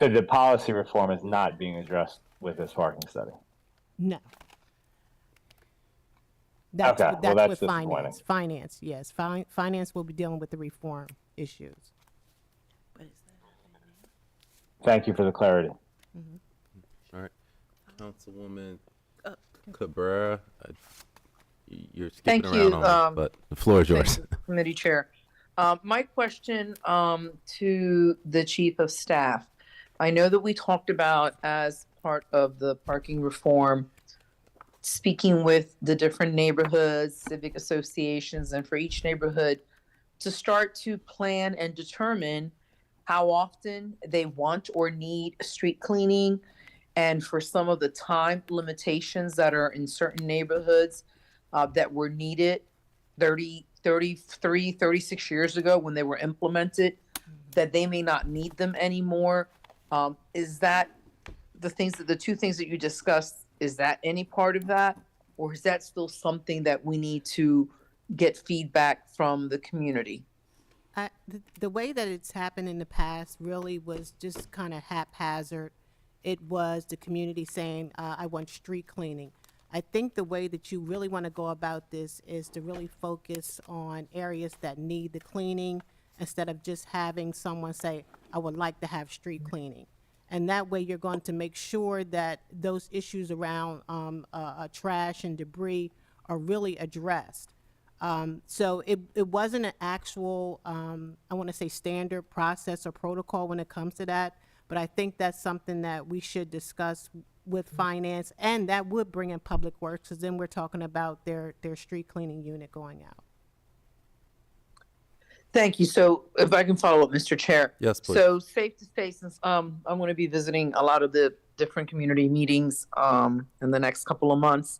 So the policy reform is not being addressed with this parking study? No. That's with Finance. Finance, yes. Finance will be dealing with the reform issues. Thank you for the clarity. All right, Councilwoman Cabrera, you're skipping Thank you, around on, but the floor is yours. Committee Chair. My question to the Chief of Staff. I know that we talked about, as part of the parking reform, speaking with the different neighborhoods, civic associations, and for each neighborhood to start to plan and determine how often they want or need street cleaning, and for some of the time limitations that are in certain neighborhoods that were needed 36 years ago when they were implemented, that they may not need them anymore. Is that the two things that you discussed, is that any part of that? Or is that still something that we need to get feedback from the community? The way that it's happened in the past really was just kind of haphazard. It was the community saying, I want street cleaning. I think the way that you really want to go about this is to really focus on areas that need the cleaning instead of just having someone say, I would like to have street cleaning. And that way you're going to make sure that those issues around trash and debris are really addressed. So it wasn't an actual, I want to say standard process or protocol when it comes to that, but I think that's something that we should discuss with finance, and that would bring in Public Works, because then we're talking about their street cleaning unit going out. Thank you. So if I can follow up, Mr. Chair. Yes, please. So safe to say, since I'm going to be visiting a lot of the different community meetings in the next couple of months,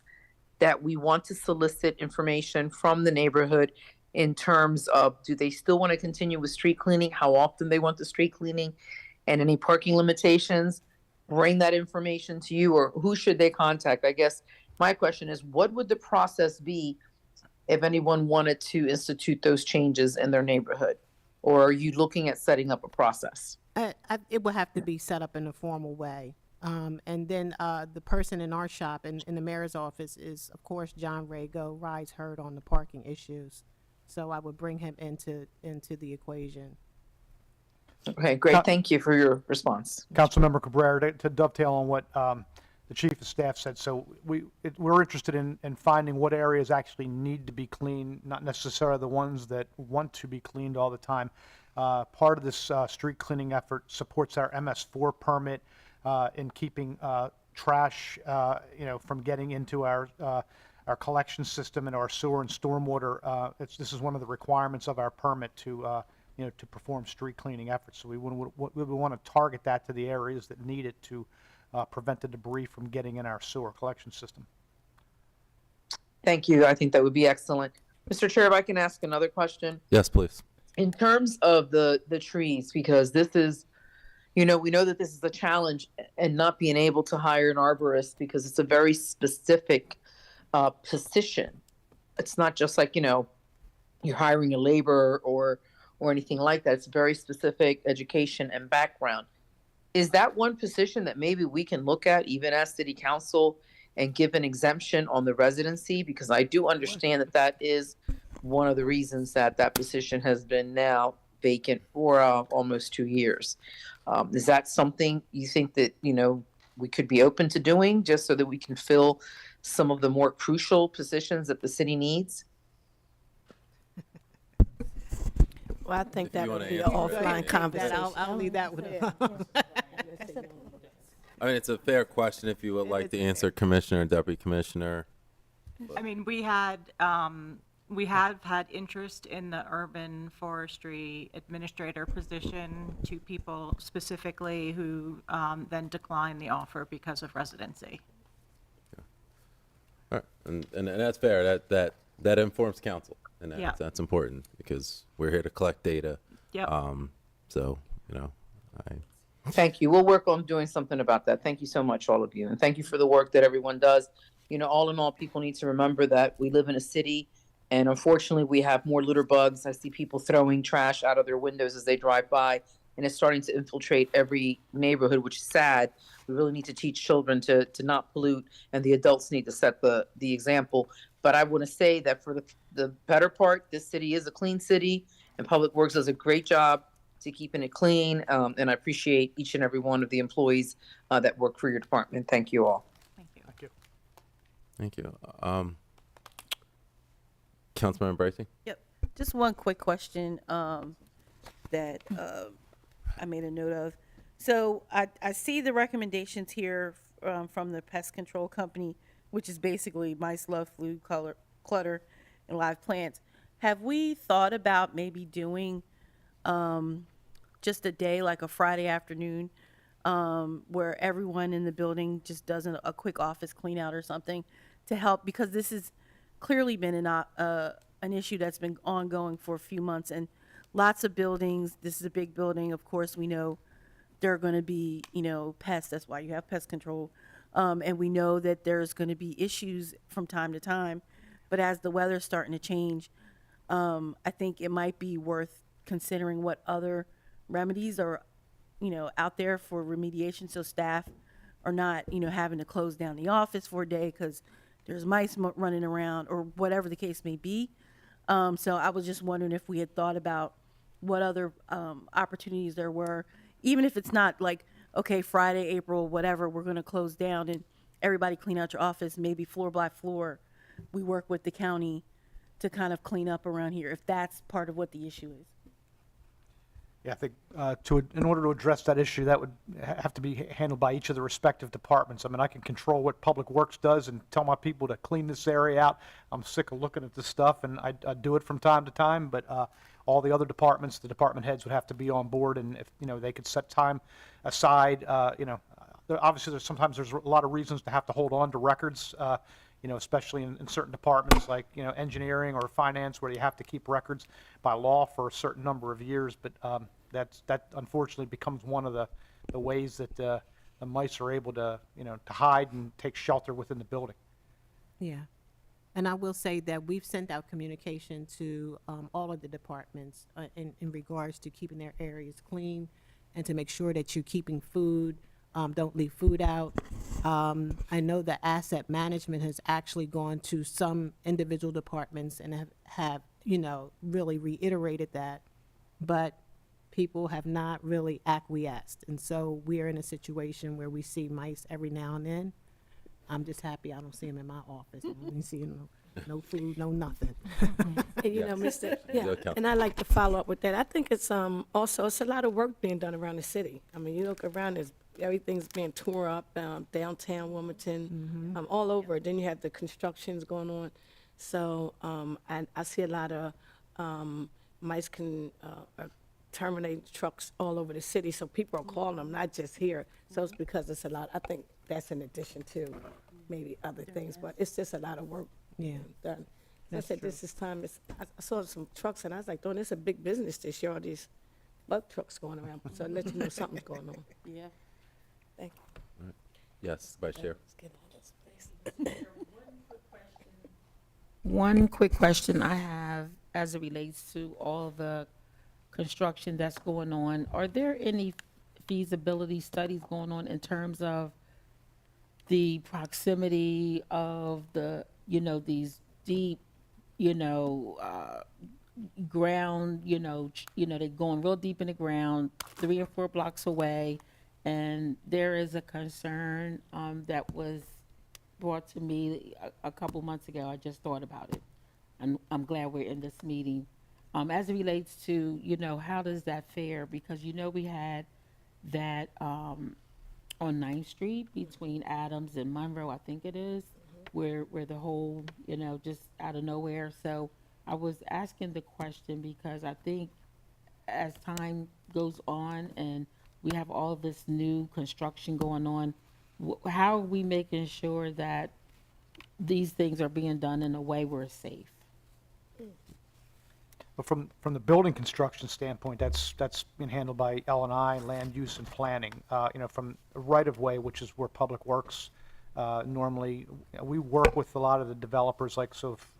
that we want to solicit information from the neighborhood in terms of, do they still want to continue with street cleaning, how often they want the street cleaning, and any parking limitations. Bring that information to you, or who should they contact? I guess my question is, what would the process be if anyone wanted to institute those changes in their neighborhood? Or are you looking at setting up a process? It will have to be set up in a formal way. And then the person in our shop, in the mayor's office, is, of course, John Rago, rides herd on the parking issues. So I would bring him into the equation. Okay, great. Thank you for your response. Councilmember Cabrera, to dovetail on what the chief of staff said, so we're interested in finding what areas actually need to be cleaned, not necessarily the ones that want to be cleaned all the time. Part of this street cleaning effort supports our MS4 permit in keeping trash, from getting into our collection system and our sewer and stormwater. This is one of the requirements of our permit to perform street cleaning efforts. So we want to target that to the areas that need it to prevent the debris from getting in our sewer collection system. Thank you. I think that would be excellent. Mr. Chair, if I can ask another question. Yes, please. In terms of the trees, because this is, we know that this is a challenge, and not being able to hire an arborist because it's a very specific position. It's not just like, you're hiring a laborer or anything like that. It's very specific education and background. Is that one position that maybe we can look at even as city council and give an exemption on the residency? Because I do understand that is one of the reasons that position has been now vacant for almost 2 years. Is that something you think that, we could be open to doing, just so that we can fill some of the more crucial positions that the city needs? Well, I think If you that wanna would be an answer it. offline conversation. I'll leave that with I mean, it's a fair question if you would like to answer, Commissioner and Deputy Commissioner. I mean, we have had interest in the urban forestry administrator position, 2 people specifically who then declined the offer because of residency. All right, and that's fair. That informs council, and Yeah. that's important because we're here to collect data. Yep. So Thank you. We'll work on doing something about that. Thank you so much, all of you. And thank you for the work that everyone does. All in all, people need to remember that we live in a city, and unfortunately we have more litter bugs. I see people throwing trash out of their windows as they drive by, and it's starting to infiltrate every neighborhood, which is sad. We really need to teach children to not pollute, and the adults need to set the example. But I want to say that for the better part, this city is a clean city, and Public Works does a great job to keeping it clean, and I appreciate each and every one of the employees that work for your department. Thank you all. Thank you. Thank you. thank you. Councilmember Bracey? Yep. Just one quick question that I made a note of. So I see the recommendations here from the pest control company which is basically mice love food, clutter, and live plants. Have we thought about maybe doing just a day, like a Friday afternoon, where everyone in the building just does a quick office clean out or something to help? Because this has clearly been an issue that's been ongoing for a few months, and lots of buildings, this is a big building, of course, we know there are going to be, pests, that's why you have pest control. And we know that there's going to be issues from time to time, but as the weather's starting to change, I think it might be worth considering what other remedies are, out there for remediation, so staff are not, having to close down the office for a day because there's mice running around or whatever the case may be. So I was just wondering if we had thought about what other opportunities there were, even if it's not like, okay, Friday, April, whatever, we're going to close down and everybody clean out your office, maybe floor by floor. We work with the county to kind of clean up around here, if that's part of what the issue is. Yeah, I think in order to address that issue, that would have to be handled by each of the respective departments. I mean, I can control what Public Works does and tell my people to clean this area out. I'm sick of looking at this stuff, and I do it from time to time, but all the other departments, the department heads would have to be on board, and if, they could set time aside, obviously sometimes there's a lot of reasons to have to hold on to records, especially in certain departments like, engineering or finance, where you have to keep records by law for a certain number of years. But that unfortunately becomes one of the ways that the mice are able to, to hide and take shelter within the building. Yeah. And I will say that we've sent out communication to all of the departments in regards to keeping their areas clean and to make sure that you're keeping food, don't leave food out. I know that asset management has actually gone to some individual departments and have really reiterated that, but people have not really acquiesced. And so we're in a situation where we see mice every now and then. I'm just happy I don't see them in my office. I don't see no food, no nothing. And, Mr. Yeah, Council. and I'd like to follow up with that. I think it's also, it's a lot of work being done around the city. I mean, you look around, everything's being tore up, downtown Wilmington, all over. Then you have the constructions going on. So I see a lot of mice terminate trucks all over the city, so people are calling them, not just here. So it's because it's a lot. I think that's in addition to maybe other things, but it's just a lot of work Yeah. done. I said, this is time, I saw some trucks, and I was like, oh, this is a big business this year, all these bug trucks going around. So I let you know something's going on. Yeah. Thank you. Yes, Vice Chair. Let's get all this place. One quick question I have as it relates to all the construction that's going on. Are there any feasibility studies going on in terms of the proximity of these deep, ground, they're going real deep in the ground, 3 or 4 blocks away, and there is a concern that was brought to me a couple months ago. I just thought about it. I'm glad we're in this meeting. As it relates to, how does that fare? Because, we had that on 9th Street between Adams and Monroe, I think it is, where the whole, just out of nowhere. So I was asking the question because I think as time goes on and we have all of this new construction going on, how are we making sure that these things are being done in a way where it's safe? But from the building construction standpoint, that's been handled by L&I, land use and planning. From right of way, which is where Public Works normally, we work with a lot of the developers. Like, so if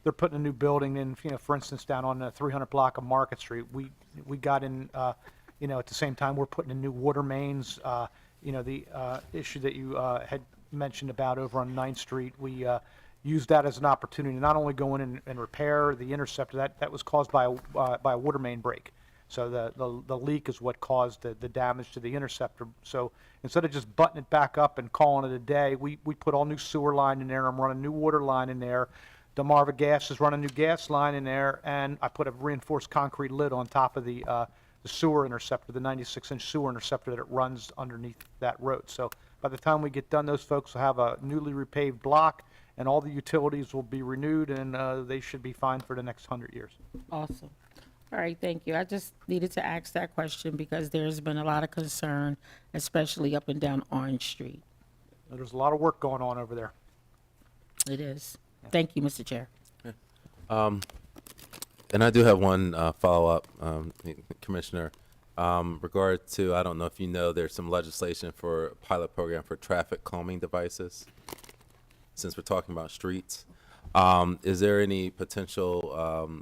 they're putting a new building in, for instance, down on the 300 block of Market Street, we got in, at the same time we're putting in new water mains. The issue that you had mentioned about over on 9th Street, we use that as an opportunity to not only go in and repair the interceptor that was caused by a water main break. So the leak is what caused the damage to the interceptor. So instead of just butting it back up and calling it a day, we put all new sewer line in there. I'm running new water line in there. Delmarva Gas is running new gas line in there, and I put a reinforced concrete lid on top of the sewer interceptor, the 96-inch sewer interceptor that it runs underneath that road. So By the time we get done, those folks will have a newly repaved block, and all the utilities will be renewed, and they should be fine for the next 100 years. Awesome. All right, thank you. I just needed to ask that question because there's been a lot of concern, especially up and down Orange Street. There's a lot of work going on over there. It is. Thank you, Mr. Chair. And I do have one follow-up, Commissioner, regard to, I don't know if you know, there's some legislation for a pilot program for traffic calming devices, since we're talking about streets. Is there any potential,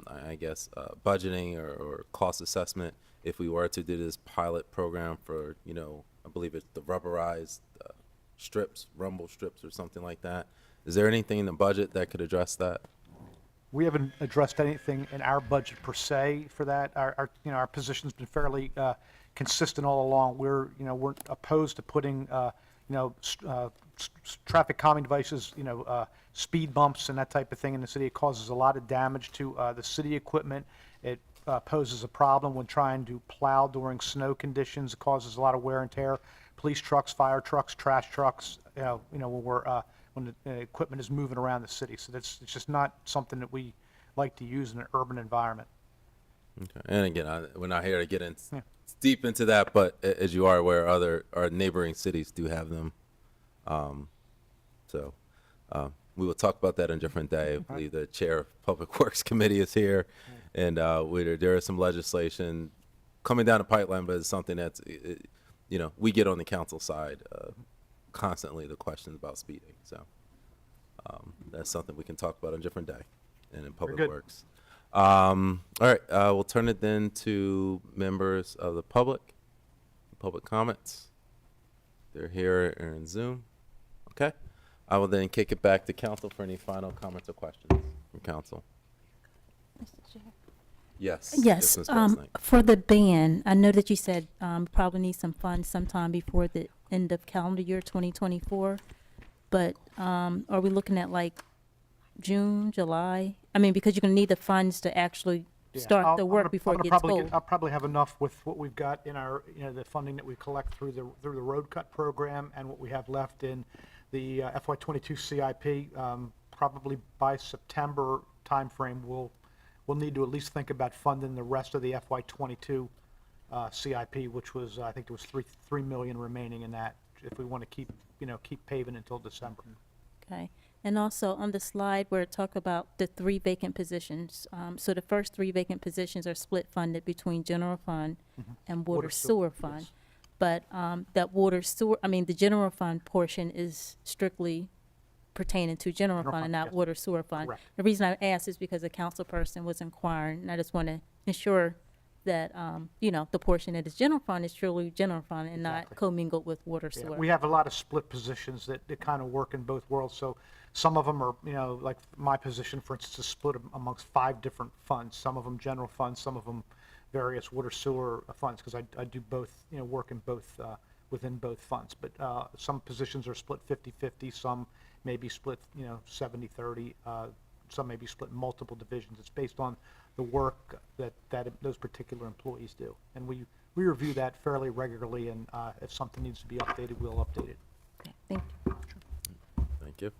budgeting or cost assessment if we were to do this pilot program for, I believe it's the rubberized strips, rumble strips or something like that? Is there anything in the budget that could address that? We haven't addressed anything in our budget per se for that. Our position's been fairly consistent all along. We're opposed to putting, traffic calming devices, speed bumps and that type of thing in the city. It causes a lot of damage to the city equipment. It poses a problem when trying to plow during snow conditions. It causes a lot of wear and tear. Police trucks, fire trucks, trash trucks, when the equipment is moving around the city. So it's just not something that we like to use in an urban environment. Okay. And again, we're not here to get deep into that, but as you are aware, our neighboring cities do have them. We will talk about that on a different day. I believe the chair of Public Works Committee is here, and there is some legislation coming down the pipeline, but it's something that's, we get on the council side constantly the questions about speeding. So that's something we can talk about on a different day and in Public Works. All right, we'll turn it then to members of the public comments. They're here or in Zoom. Okay. I will then kick it back to council for any final comments or questions from council. Mr. Chair. Yes. Yes, Ms. Bossnight. for the ban, I know that you said probably need some funds sometime before the end of calendar year 2024, but are we looking at like June, July? I mean, because you're going to need the funds to actually start the work before it gets cold. I'll probably have enough with what we've got in our, the funding that we collect through the road cut program and what we have left in the FY22 CIP. Probably by September timeframe, we'll need to at least think about funding the rest of the FY22 CIP, which was, I think there was $3 million remaining in that, if we want to keep paving until December. Okay. And also on the slide where it talk about the 3 vacant positions, so the first 3 vacant positions are split funded between general fund and water sewer fund. Yes. But that the general fund portion is strictly pertaining to general fund and not yes. water sewer fund. Correct. The reason I asked is because a council person was inquiring, and I just want to ensure that, the portion that is general fund is truly general fund and not commingled with water Yeah, sewer. we have a lot of split positions that kind of work in both worlds. So some of them are, like my position, for instance, is split amongst 5 different funds. Some of them general funds, some of them various water sewer funds, because I do both, work in both, within both funds. But some positions are split 50-50, some may be split, 70-30, some may be split in multiple divisions. It's based on the work that those particular employees do. And we review that fairly regularly, and if something needs to be updated, we'll update it. Okay, thank you. Thank you.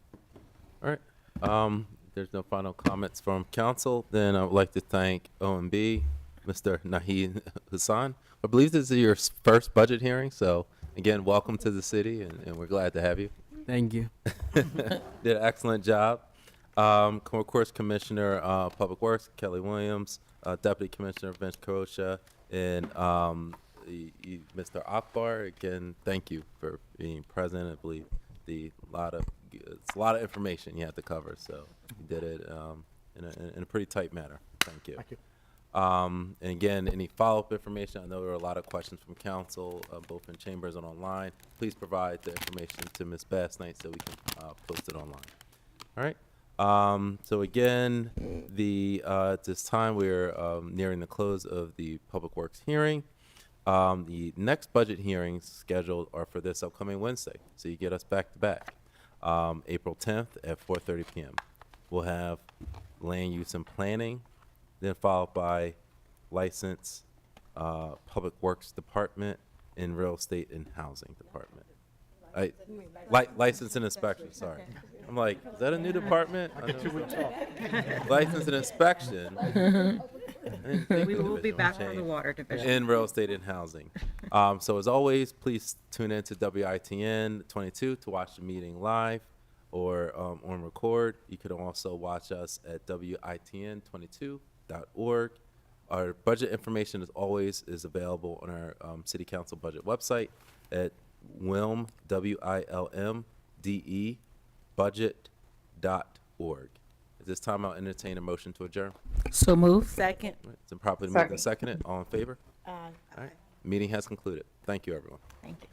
All right. There's no final comments from council. Then I would like to thank OMB, Mr. Naheed Hassan. I believe this is your first budget hearing, so again, welcome to the city, and we're glad to have you. Thank you. Did an excellent job. Of course, Commissioner Public Works, Kelly Williams, Deputy Commissioner Vince Carocha, and Mr. Akbar. Again, thank you for being present. I believe it's a lot of information you had to cover, so you did it in a pretty tight manner. Thank you. Thank you. And again, any follow-up information, I know there were a lot of questions from council, both in chambers and online. Please provide the information to Ms. Bassnight so we can post it online. All right. So again, at this time we're nearing the close of the Public Works hearing. The next budget hearings scheduled are for this upcoming Wednesday, so you get us back to back. April 10th at 4:30 p.m. We'll have land use and planning, then followed by license, Public Works Department, and real estate and housing department. License and inspection, sorry. I'm like, is that a new department? I know. License and inspection. I didn't think We the will be division back would for the change. water division. In real estate and housing. So as always, please tune in to WITN 22 to watch the meeting live or on record. You can also watch us at WITN22.org. Our budget information as always is available on our city council budget website at WILMDE budget.org. At this time, I'll entertain a motion to adjourn. So move. Second. It's been properly moved and seconded. All in favor? All right. Meeting has concluded. Thank you, everyone. Thank you.